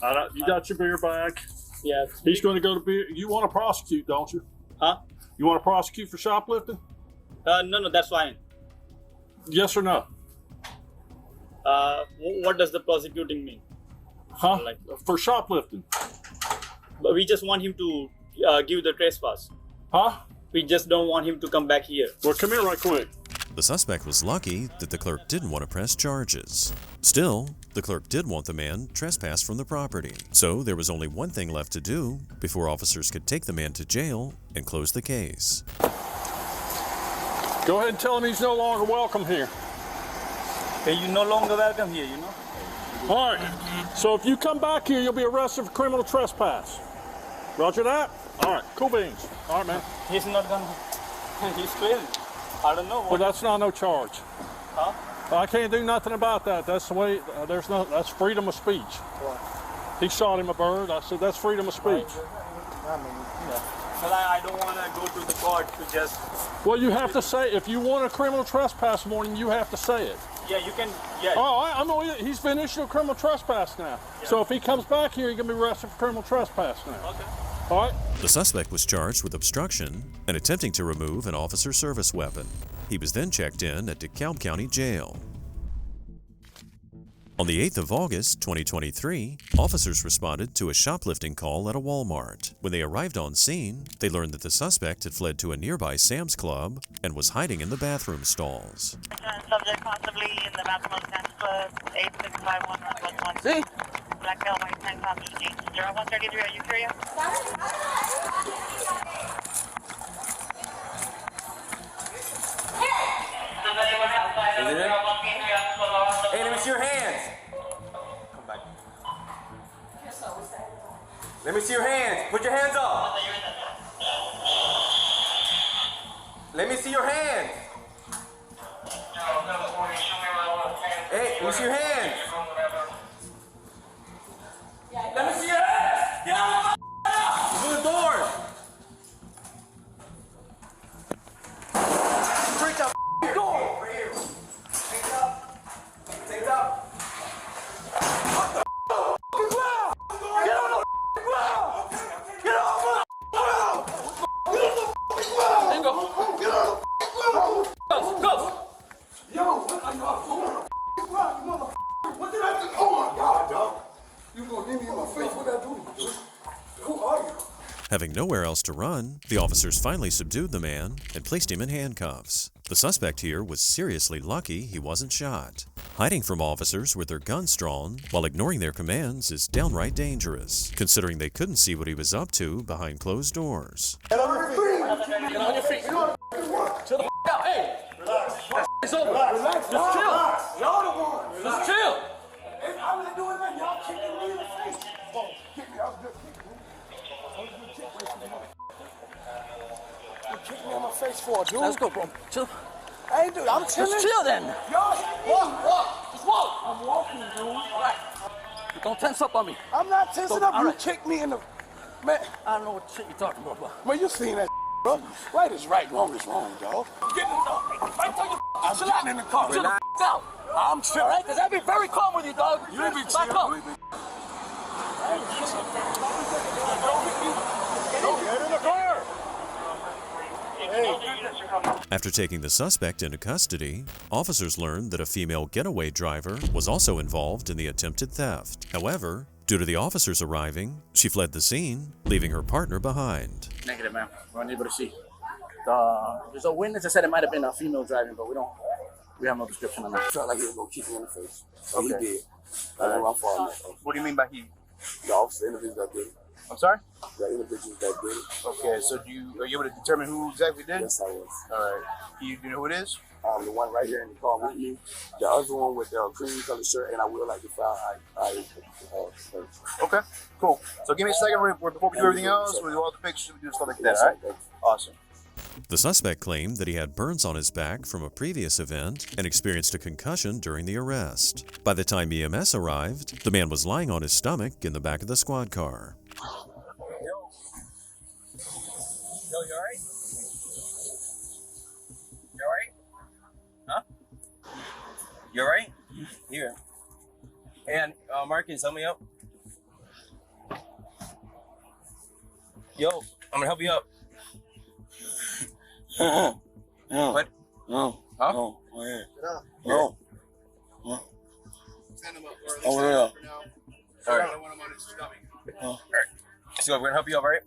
All right. You got your beer back. Yeah. He's going to go to beer. You want to prosecute, don't you? Huh? You want to prosecute for shoplifting? No, that's fine. Yes or no? What does the prosecuting mean? Huh? For shoplifting. But we just want him to give the trespass. Huh? We just don't want him to come back here. Well, come here right quick. The suspect was lucky that the clerk didn't want to press charges. Still, the clerk did want the man trespassed from the property. So there was only one thing left to do before officers could take the man to jail and close the case. Go ahead and tell him he's no longer welcome here. Hey, you're no longer welcome here, you know? All right. So if you come back here, you'll be arrested for criminal trespass. Roger that? All right. Cool beans. All right, man. He's not gonna. He's crazy. I don't know. Well, that's not no charge. Huh? I can't do nothing about that. That's the way. That's freedom of speech. What? He shot him a bird. I said that's freedom of speech. I mean, yeah. But I don't want to go to the court to just. Well, you have to say if you want a criminal trespass warning, you have to say it. Yeah, you can. Yeah. Oh, he's been issued a criminal trespass now. Yeah. So if he comes back here, he's gonna be arrested for criminal trespass now. Okay. All right. The suspect was charged with obstruction and attempting to remove an officer service weapon. He was then checked in at DeKalb County Jail. On the 8th of August, 2023, officers responded to a shoplifting call at a Walmart. When they arrived on scene, they learned that the suspect had fled to a nearby Sam's Club and was hiding in the bathroom stalls. Subject possibly in the bathroom of Sam's Club, 8651 See? Black Belt, white tank top, EG 0133, are you curious? Hey, let me see your hands. Come back. Let me see your hands. Put your hands up. Let me see your hands. Hey, let me see your hands. Let me see your hands. Get out of the open the door. Break the door. Take it up. Take it up. you go. Go. Yo, what did I do? Oh my God, dog. You gonna leave me in my face? What did I do to you? Who are you? Having nowhere else to run, the officers finally subdued the man and placed him in handcuffs. The suspect here was seriously lucky he wasn't shot. Hiding from officers with their guns drawn while ignoring their commands is downright dangerous, considering they couldn't see what he was up to behind closed doors. Get on your feet. Get on your feet. Chill the f*** out. Hey. It's over. Relax. Just chill. Y'all the ones. Just chill. If I'm not doing that, y'all kicking me in the face. Oh, kick me. I was good kicking me. You kicked me in my face for, dude. Let's go, bro. Chill. I ain't doing. I'm chilling. Just chill then. Y'all Walk. Just walk. I'm walking, dude. All right. Don't tense up on me. I'm not tensing up. All You right. kicked me in the... Man. I don't know what shit you're talking about, bro. Man, you seen that, bro. Right is right, wrong is wrong, dog. Get in the car. I'm Chill out. getting in the car. Chill the f*** out. I'm chill. All right? Because I be very calm with you, dog. You ain't be Back chill. up. You ain't be... Don't get in the car. After taking the suspect into custody, officers learned that a female getaway driver was also involved in the attempted theft. However, due to the officers arriving, she fled the scene, leaving her partner behind. Negative, man. We're unable to see. There's a witness that said it might have been a female driving, but we have no description on that. Felt like he was gonna kick me in the face. So Okay. he did. I don't know how far. What do you mean by he? The officer individual that did it. I'm sorry? The individual that did it. Okay, so are you able to determine who exactly did? Yes, I was. All right. Do you know who it is? The one right here in the car with me. The other one with the cream colored shirt, and I will like to file. Okay, cool. So give me a second before we do everything else. We do all the pictures, we do stuff like that, all right? Awesome. The suspect claimed that he had burns on his back from a previous event and experienced a concussion during the arrest. By the time EMS arrived, the man was lying on his stomach in the back of the squad car. Yo, you alright? You alright? Huh? You alright? Here. And Mark, can you sum me up? Yo, I'm gonna help you up. No. What? No. Huh? No. Here. No. No. Stand him up Over there. Alright. So we're gonna help you up, alright?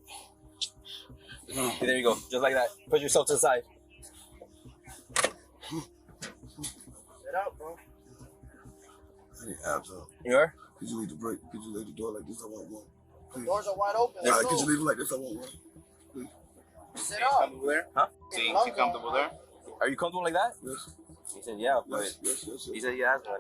Okay, there you go. Just like that. Put yourself to the side. Get out, bro. I need abs up. You are? Could you leave the break? Could you leave the door like this? I want one. Please. Doors are wide open. All right, could you leave it like this? I want one. Please. Sit up. Comfortable there? Huh? See comfortable there? Are you comfortable like that? Yes. He said, yeah, but Yes. he said he has one.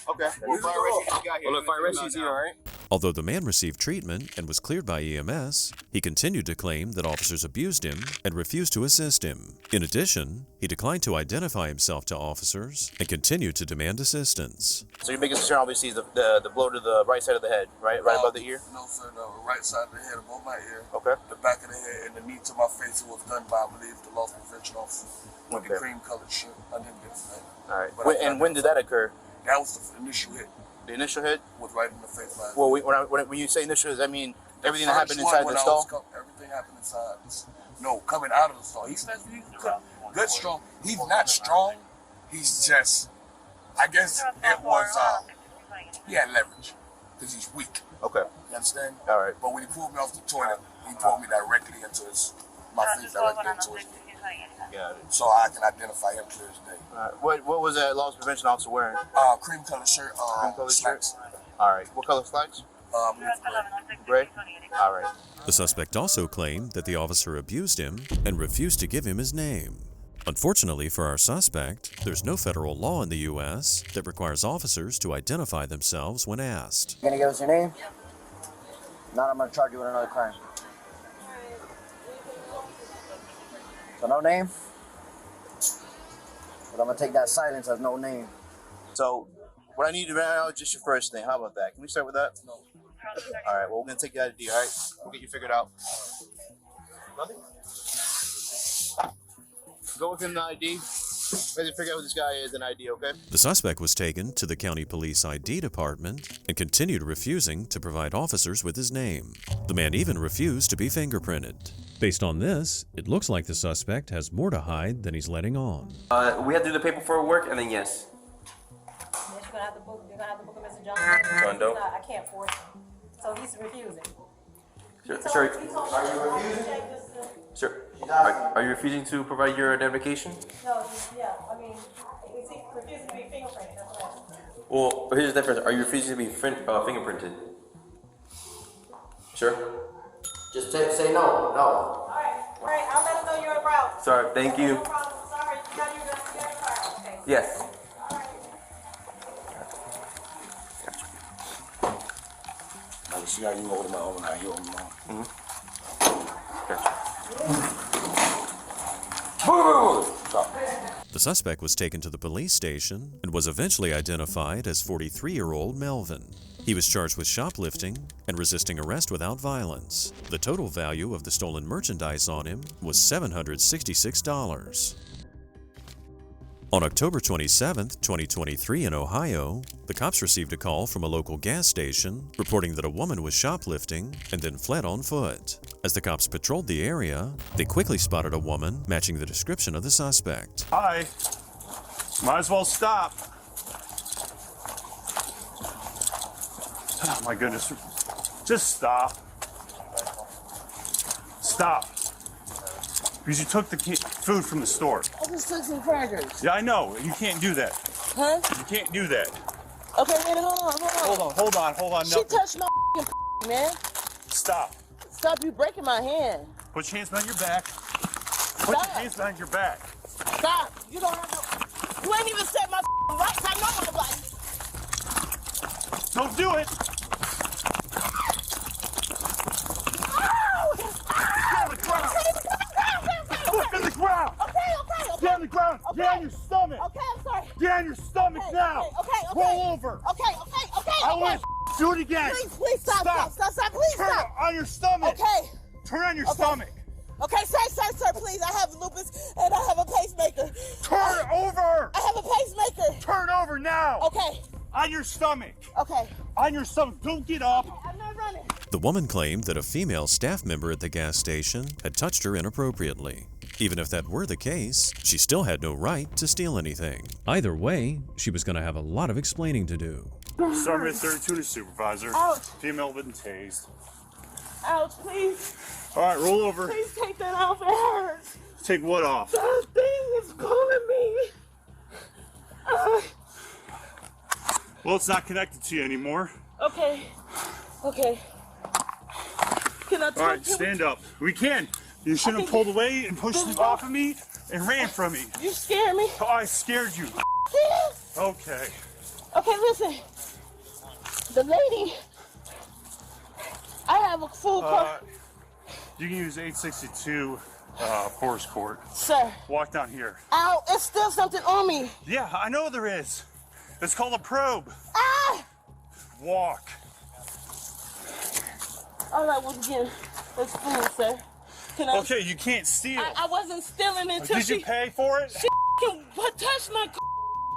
Okay. Well, fire rescue got here. Well, look, fire rescue's here, all right? Although the man received treatment and was cleared by EMS, he continued to claim that officers abused him and refused to assist him. In addition, he declined to identify himself to officers and continued to demand assistance. So your biggest concern obviously is the blow to the right side of the head, right above the ear? No, sir. No, right side of the head, above my ear. Okay. The back of the head and the knee to my face. It was done by, I believe, the loss prevention officer with the Okay. cream-colored shirt. I didn't get his name. All right. But When did that occur? That was the initial hit. The initial hit? Was right in the face. Line. Well, when you say initial, does that mean everything that First happened one inside when the I was stall? everything happened inside. No, coming out of the stall. He's good, strong. He's not strong. He's just, I guess it was, he had leverage because he's weak. Okay. You understand? All right. But when he pulled me off the toilet, he pulled me directly into my face directly into his. Got it. So I can identify him clear as day. All right. What was that loss prevention officer wearing? Cream colored shirt, Cream colored slacks. shirt? All right. What color slacks? Gray. All right. The suspect also claimed that the officer abused him and refused to give him his name. Unfortunately for our suspect, there's no federal law in the U.S. that requires officers to identify themselves when asked. You gonna give us your name? Not, I'm gonna charge you with another crime. So no name? But I'm gonna take that silence as no name. So what I need right now is just your first name. How about that? Can we start with that? No. All right. Well, we're gonna take your ID. All right. We'll get you figured out. Nothing. Go within the ID. Let's figure out who this guy is and ID, okay? The suspect was taken to the county police ID department and continued refusing to provide officers with his name. The man even refused to be fingerprinted. Based on this, it looks like the suspect has more to hide than he's letting on. We have to do the paperwork and then yes. You're gonna have to book Mr. Johnson. John Doe? I can't force him. So he's refusing. Sir, are you refusing to provide your identification? No, yeah, I mean, he's refusing to be fingerprinted. That's what I mean. Well, here's the difference. Are you refusing to be fingerprinted? Sure. Just say no. All right, I'll let him know you're en route. Sorry, thank you. No problem. Sorry, you got your car. Okay. Yes. She got you over my own. I hear them The suspect was taken to the police station and was eventually identified as 43-year-old Melvin. He was charged with shoplifting and resisting arrest without violence. The total value of the stolen merchandise on him was $766. On October 27, 2023 in Ohio, the cops received a call from a local gas station reporting that a woman was shoplifting and then fled on foot. As the cops patrolled the area, they quickly spotted a woman matching the description of the suspect. Hi. Might as well stop. Oh my goodness. Just stop. Stop. Because you took the food from the store. I just took some crackers. Yeah, I know. You can't do that. Huh? You can't do that. Okay, wait, hold on. No. She touched my man. Stop. Stop you breaking my hand. Put your hands behind your back. Put your hands behind your back. Stop. You don't have no... You ain't even set my rights. I know my rights. Don't do it. Look on the ground! Okay. Get on the ground! Okay. Get on your stomach! Okay, I'm sorry. Get on your stomach now! Okay. Roll over! Okay. I want to do it again! Please stop. Please Turn stop. on your stomach! Okay. Turn on your stomach! Okay, sir, please. I have lupus and I have a pacemaker. Turn over! I have a pacemaker. Turn over now! Okay. On your stomach! Okay. On your stomach! Don't get up! I'm not running. The woman claimed that a female staff member at the gas station had touched her inappropriately. Even if that were the case, she still had no right to steal anything. Either way, she was going to have a lot of explaining to do. Sergeant 32 to supervisor. Ouch. Female been tased. Ouch, please. All right, roll over. Please take that off. It hurts. Take what off? The thing is calling me. Well, it's not connected to you anymore. Okay. Can I talk? All right, stand up. We can. You shouldn't have pulled away and pushed it off of me and ran from me. You scared me. Oh, I scared you. Okay. Okay, listen. The lady. I have a full car. You can use 862 Forest Court. Sir. Walk down here. Ow, it's still something on me. Yeah, I know there is. It's called a probe. Ah! Walk. All right, well, again, let's fool, sir. Okay, you can't steal. I wasn't stealing until Did you pay for it? She touched my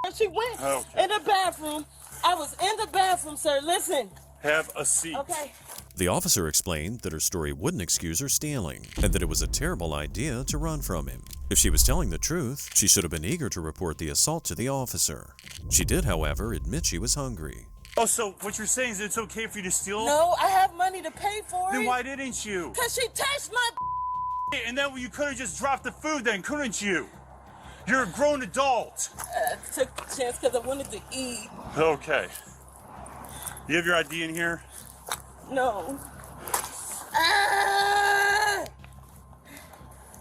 and she went in the bathroom. I was in the bathroom, sir. Listen. Have a seat. Okay. The officer explained that her story wouldn't excuse her stealing, and that it was a terrible idea to run from him. If she was telling the truth, she should have been eager to report the assault to the officer. She did, however, admit she was hungry. Oh, so what you're saying is it's okay for you to steal? No, I have money to pay for it. Then why didn't you? Because she touched my And then you could have just dropped the food then, couldn't you? You're a grown adult. I took the chance because I wanted to eat. Okay. You have your ID in here? No. Ah!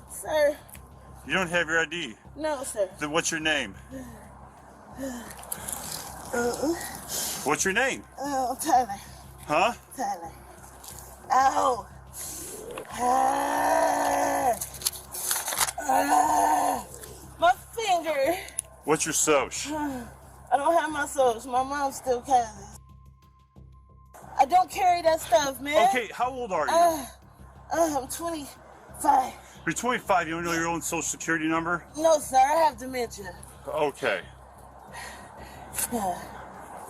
Sir. You don't have your ID? No, sir. Then what's your name? What's your name? Oh, Tyler. Huh? Tyler. Ow. Ah. Ah. My finger. What's your soch? I don't have my soch. My mom still carries. I don't carry that stuff, man. Okay, how old are you? I'm 25. You're 25. You don't know your own social security number? No, sir. I have dementia. Okay.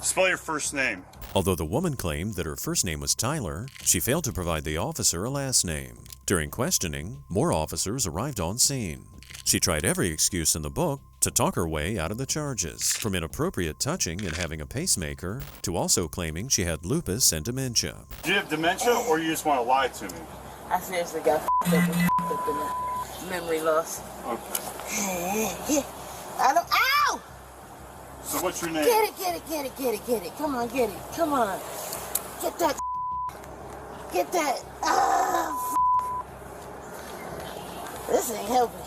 Spell your first name. Although the woman claimed that her first name was Tyler, she failed to provide the officer a last name. During questioning, more officers arrived on scene. She tried every excuse in the book to talk her way out of the charges, from inappropriate touching and having a pacemaker to also claiming she had lupus and dementia. Do you have dementia or you just want to lie to me? I seriously got with the memory loss. Okay. I don't. Ow! So what's your name? Get it, get it, get it, get it, get it. Come on, get it. Come on. Get that. Get that. This ain't helping.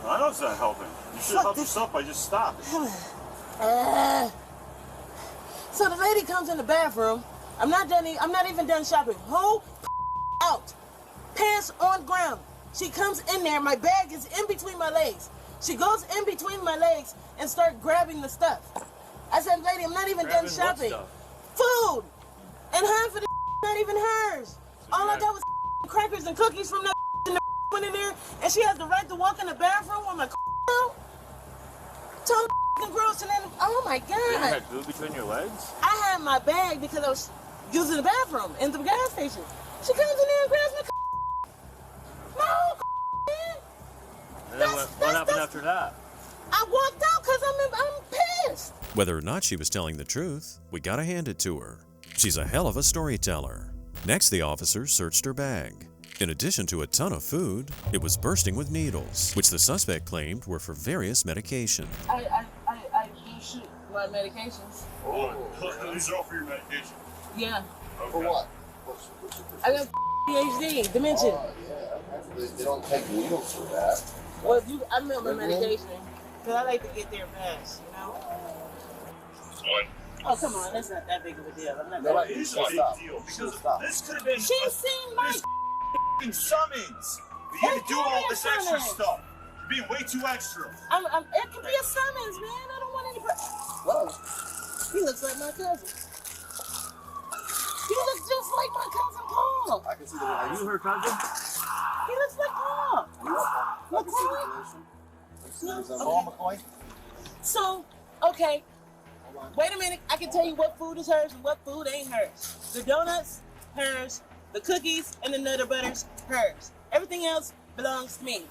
I know it's not helping. You should have helped yourself by just stopping. So the lady comes in the bathroom. I'm not even done shopping. Whole out. Pants on ground. She comes in there. My bag is in between my legs. She goes in between my legs and start grabbing the stuff. I said, lady, I'm not even done shopping. Food. And half of the not even hers. All I got was crackers and cookies from that and the went in there, and she has the right to walk in the bathroom with my out. So gross, and then, oh my God. You had food between your legs? I had my bag because I was using the bathroom in the gas station. She comes in there and grabs my And then what happened after that? I walked out because I'm pissed. Whether or not she was telling the truth, we gotta hand it to her. She's a hell of a storyteller. Next, the officers searched her bag. In addition to a ton of food, it was bursting with needles, which the suspect claimed were for various medication. I do shoot my medications. Oh, these are all for your medication? Yeah. Okay. For what? I got PhD, dementia. Oh, yeah. They don't take needles for that. Well, I meant my medication. Because I like to get there fast, you know? What? Oh, come on. That's not that big of a deal. I'm not No, that it big. is a big deal. Because this could have been She's seen my summons. You had to do all this extra stuff. You're being way too extra. It could be a summons, man. I don't want anybody. Whoa. He looks like my cousin. He looks just like my cousin Paul. I can see the Are you her cousin? He looks like Paul. McCoy? So, okay. Wait a minute. I can tell you what food is hers and what food ain't hers. The donuts, hers. The cookies and the Nutter Butters, hers. Everything else belongs to me.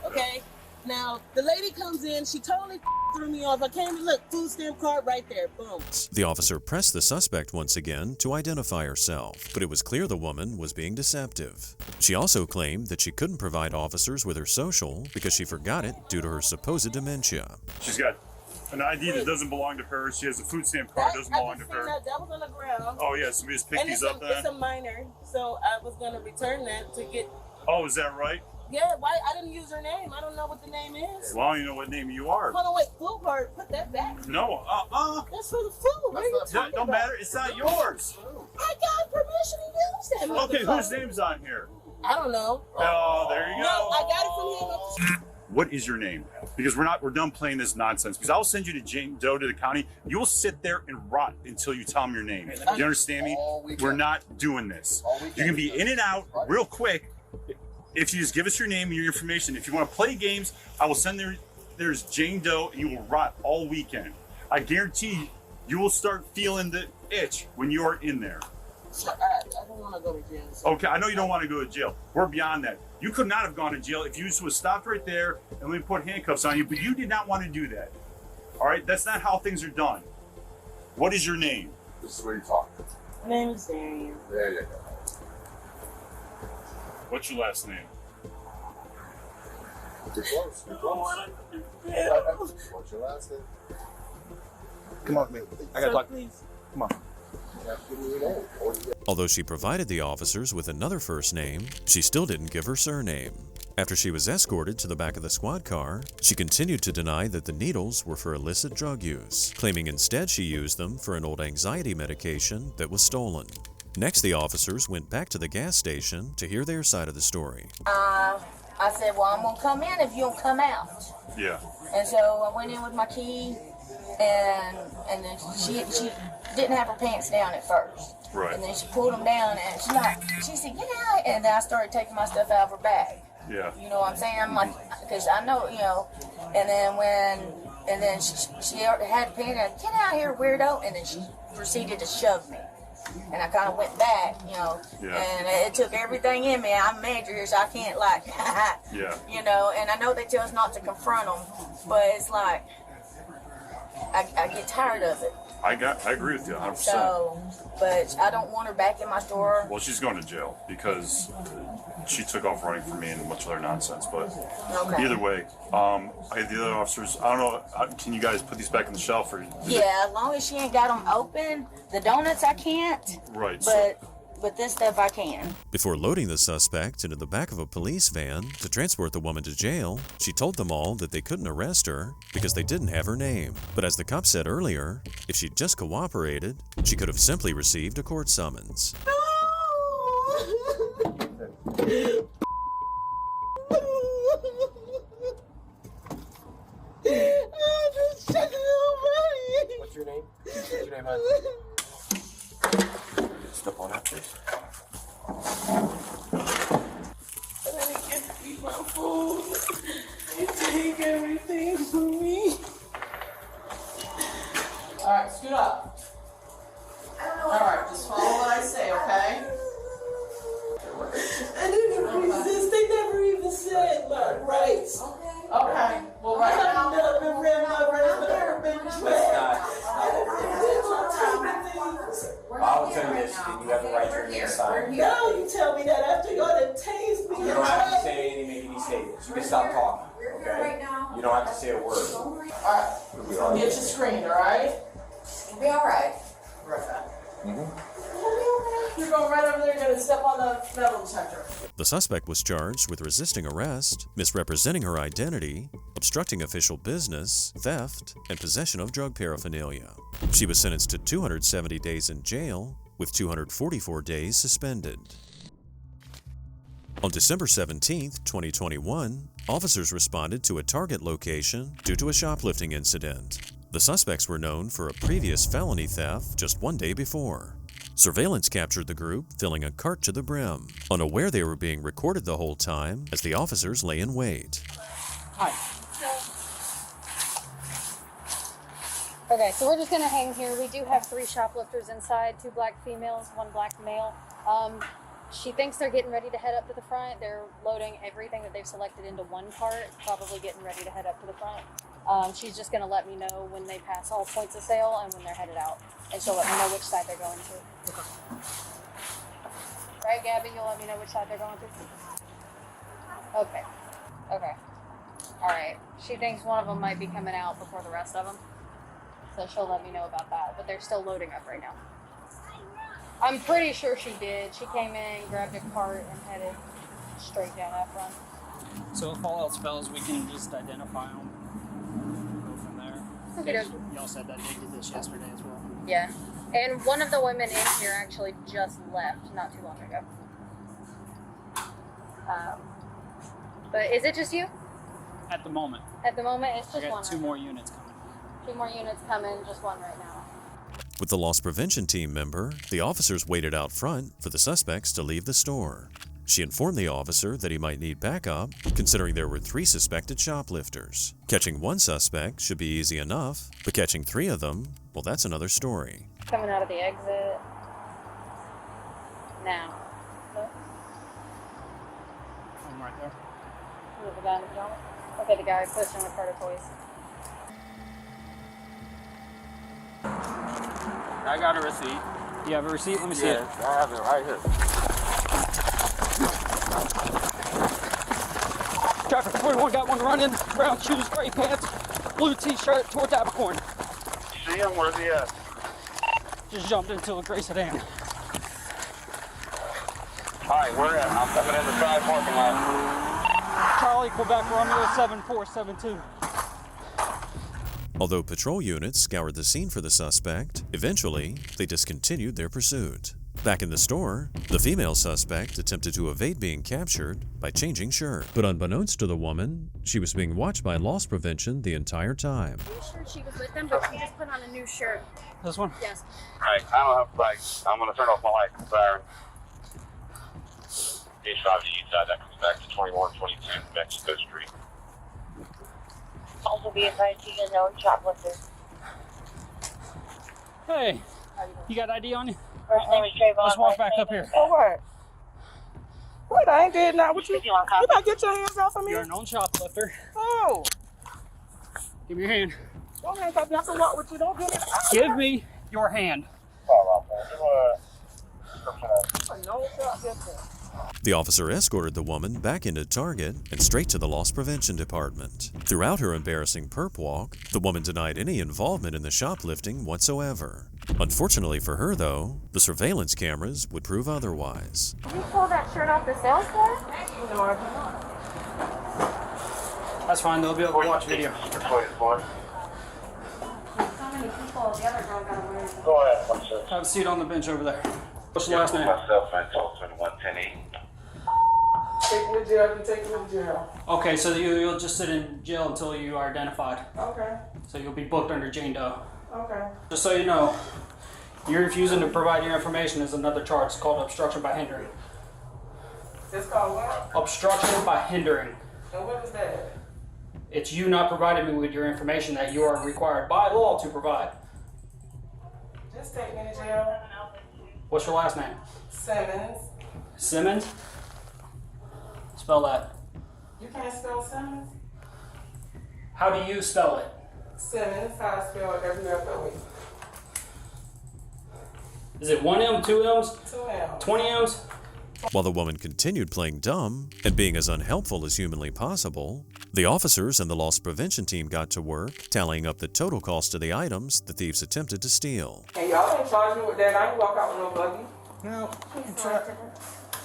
Okay? Now, the lady comes in. She totally threw me off. I came and look, food stamp card right there. Boom. The officer pressed the suspect once again to identify herself, but it was clear the woman was being deceptive. She also claimed that she couldn't provide officers with her social because she forgot it due to her supposed dementia. She's got an ID that doesn't belong to her. She has a food stamp card that doesn't belong to her. That was on the ground. Oh, yeah, so we just picked these up then? It's a minor, so I was going to return that to get... Oh, is that right? Yeah, why? I didn't use her name. I don't know what the name is. Well, I don't even know what name you are. Hold on, wait. Food card. Put that back. No, That's for the food. What are you talking That don't about? matter. It's not yours. I got permission to use that. Okay, motherfucker. whose name's on here? I don't know. Oh, there you go. No, I got it from him. What is your name? Because we're done playing this nonsense. Because I'll send you to Jane Doe to the county. You will sit there and rot until you tell them your name. You understand me? We're not doing this. You can be in and out real quick if you just give us your name and your information. If you want to play games, I will send there's Jane Doe, and you will rot all weekend. I guarantee you will start feeling the itch when you are in there. I don't want to go to jail. So. Okay, I know you don't want to go to jail. We're beyond that. You could not have gone to jail if you just was stopped right there and we put handcuffs on you, but you did not want to do that. All right, that's not how things are done. What is your name? This is where you talk. My name is Darian. There you go. What's your last name? You're close. You're close. What's your last name? Come on, man. I gotta talk. Please. Come on. Although she provided the officers with another first name, she still didn't give her surname. After she was escorted to the back of the squad car, she continued to deny that the needles were for illicit drug use, claiming instead she used them for an old anxiety medication that was stolen. Next, the officers went back to the gas station to hear their side of the story. I said, well, I'm going to come in if you don't come out. Yeah. And so I went in with my key, and then she didn't have her pants down at first. Right. And then she pulled them down, and she said, get out. And then I started taking my stuff out of her bag. Yeah. You know what I'm saying? I'm like, because I know, you know. And then she had the pants down, get out here, weirdo. And then she proceeded to shove me. and I kind of went back, you know, and it took everything in me. I'm a manager here, so I can't like, you know, and I know they tell us not to confront them, but it's like, I get tired of it. I agree with you 100%. So, but I don't want her back in my store. Well, she's going to jail because she took off running from me and a bunch of other nonsense. But either way, the other officers, I don't know, can you guys put these back on the shelf? Or Yeah, as long as she ain't got them open. The donuts I can't. Right. But this stuff I can. Before loading the suspect into the back of a police van to transport the woman to jail, she told them all that they couldn't arrest her because they didn't have her name. But as the cop said earlier, if she'd just cooperated, she could have simply received a court summons. What's your name? What's your name, hon? Step on that, please. I get to eat my food. You take everything from me. Alright, scoot up. Alright, just follow what I say, okay? I didn't resist. They never even said my rights. Okay. Well, right now, I've never been ran my rights. I've never been dragged. I'll tell you this, you have the right to remain silent. Now you tell me that after y'all done tased me. You don't have to say any, make any statements. You can stop talking, okay? You don't have to say a word. Alright. Get your screen, alright? It'll be alright. Right back. You're going right over there, you're gonna step on the metal detector. The suspect was charged with resisting arrest, misrepresenting her identity, obstructing official business, theft, and possession of drug paraphernalia. She was sentenced to 270 days in jail, with 244 days suspended. On December 17, 2021, officers responded to a Target location due to a shoplifting incident. The suspects were known for a previous felony theft just one day before. Surveillance captured the group filling a cart to the brim, unaware they were being recorded the whole time as the officers lay in wait. Hi. Okay, so we're just gonna hang here. We do have 3 shoplifters inside, 2 black females, 1 black male. She thinks they're getting ready to head up to the front. They're loading everything that they've selected into 1 cart, probably getting ready to head up to the front. She's just gonna let me know when they pass all points of sale and when they're headed out. And she'll let me know which side they're going to. Right, Gabby? You'll let me know which side they're going to? Okay. Okay. Alright. She thinks one of them might be coming out before the rest of them. So she'll let me know about that. But they're still loading up right now. I'm pretty sure she did. She came in, grabbed a cart, and headed straight down that front. So if all else fails, we can just identify them. Go from there. Okay. Y'all said that they did this yesterday as well. Yeah. And one of the women in here actually just left not too long ago. But is it just you? At the moment. At the moment, it's I just got one. 2 more units coming. 2 more units coming, just 1 right now. With the loss prevention team member, the officers waited out front for the suspects to leave the store. She informed the officer that he might need backup, considering there were 3 suspected shoplifters. Catching 1 suspect should be easy enough, but catching 3 of them, well, that's another story. Coming out of the exit. Now. Look. I'm right there. The guy in the pajamas? Okay, the guy pushing the cart of toys. I got a receipt. You have a receipt? Let me see it. I have it right here. Traffic 41 got one running. Brown shoes, gray pants, blue t-shirt towards Abercorn. See him? Where's he at? Just jumped into a gray sedan. Hi, where at? I'm coming in the side parking lot. Charlie, Quebec, Romeo 7472. Although patrol units scoured the scene for the suspect, eventually they discontinued their pursuit. Back in the store, the female suspect attempted to evade being captured by changing shirt. But unbeknownst to the woman, she was being watched by loss prevention the entire time. I'm sure she was with them, but she just put on a new shirt. This one? Yes. Alright, I don't have lights. I'm gonna turn off my light siren. East 5 to east side, that comes back to 2122 Mexico Street. Also be advised, you guys know Shoplifter. Hey, you got ID on you? First name is Trayvon. Let's walk back up here. Oh, what? Wait, I ain't dead now. What you better get your hands off of me. You're a known shoplifter. Oh. Give me your hand. Don't hands off me. I can walk with you. Don't do that. Give me your hand. No shoplifter. The officer escorted the woman back into Target and straight to the loss prevention department. Throughout her embarrassing perp walk, the woman denied any involvement in the shoplifting whatsoever. Unfortunately for her, though, the surveillance cameras would prove otherwise. Did you pull that shirt off the sales floor? No, I did not. That's fine. They'll be able to watch video. So many people, the other girl got away. Go ahead, one sir. Have a seat on the bench over there. What's your last name? Myself, 2110 Take me to jail. You take me to jail. Okay, so you'll just sit in jail until you are identified. Okay. So you'll be booked under Jane Doe. Okay. Just so you know, you're refusing to provide your information is another charge. It's called obstruction by hindering. It's called what? Obstruction by hindering. And what is that? It's you not providing me with your information that you are required by law to provide. Just take me to jail. What's your last name? Simmons. Simmons? Spell that. You can't spell Simmons? How do you spell it? Simmons. How I spell it every other week. Is it 1 M, 2 M's? 2 M's. 20 M's? While the woman continued playing dumb and being as unhelpful as humanly possible, the officers and the loss prevention team got to work tallying up the total cost of the items the thieves attempted to steal. And y'all ain't charge me with that. I ain't walk out with no buggy. No.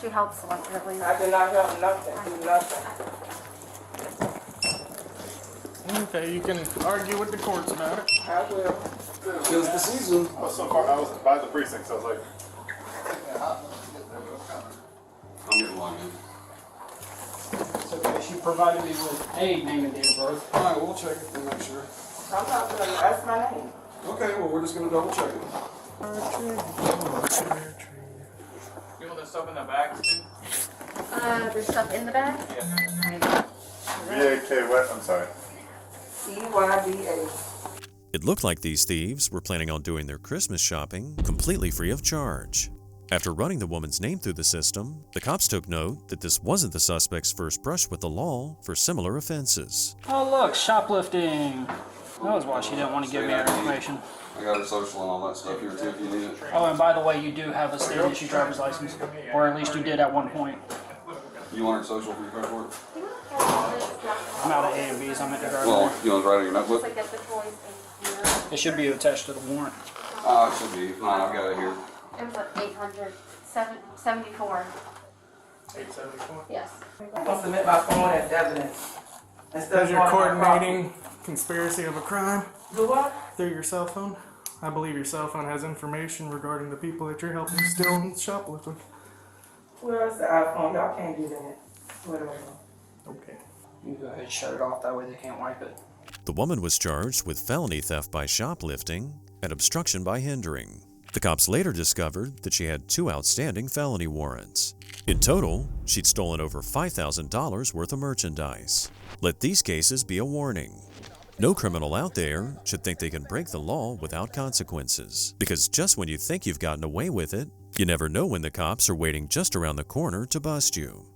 She helped selectively. I did not help nothing. Do nothing. Okay, you can argue with the courts about it. I will. It was the season. I was so far. I was by the precinct, so I was like, I'm getting one in. It's okay. She provided me with a name and date of birth. All right, we'll check it and make sure. I'm not going to ask my name. Okay, well, we're just going to double check it. You want the stuff in the bag too? There's stuff in the bag? Yeah. VAK what? I'm sorry. CYBA. It looked like these thieves were planning on doing their Christmas shopping completely free of charge. After running the woman's name through the system, the cops took note that this wasn't the suspect's first brush with the law for similar offenses. Oh look, shoplifting. That was why she didn't want to give me her information. I got her social and all that stuff here too if you need it. Oh, and by the way, you do have a state-issued driver's license, or at least you did at one point. You want her social for your passport? I'm out of A and B's. I'm at the driver's Well, you want to write it in your notebook? It should be attached to the warrant. It should be. If not, I've got it here. It was like 874. 874? Yes. I'm going to submit my phone as evidence. Because you're coordinating conspiracy of a crime Do what? through your cell phone. I believe your cell phone has information regarding the people that you're helping steal and shoplifting. Where's the iPhone? Y'all can't do that. Whatever. Okay. You go ahead and shut it off. That way they can't wipe it. The woman was charged with felony theft by shoplifting and obstruction by hindering. The cops later discovered that she had 2 outstanding felony warrants. In total, she'd stolen over $5,000 worth of merchandise. Let these cases be a warning. No criminal out there should think they can break the law without consequences, because just when you think you've gotten away with it, you never know when the cops are waiting just around the corner to bust you.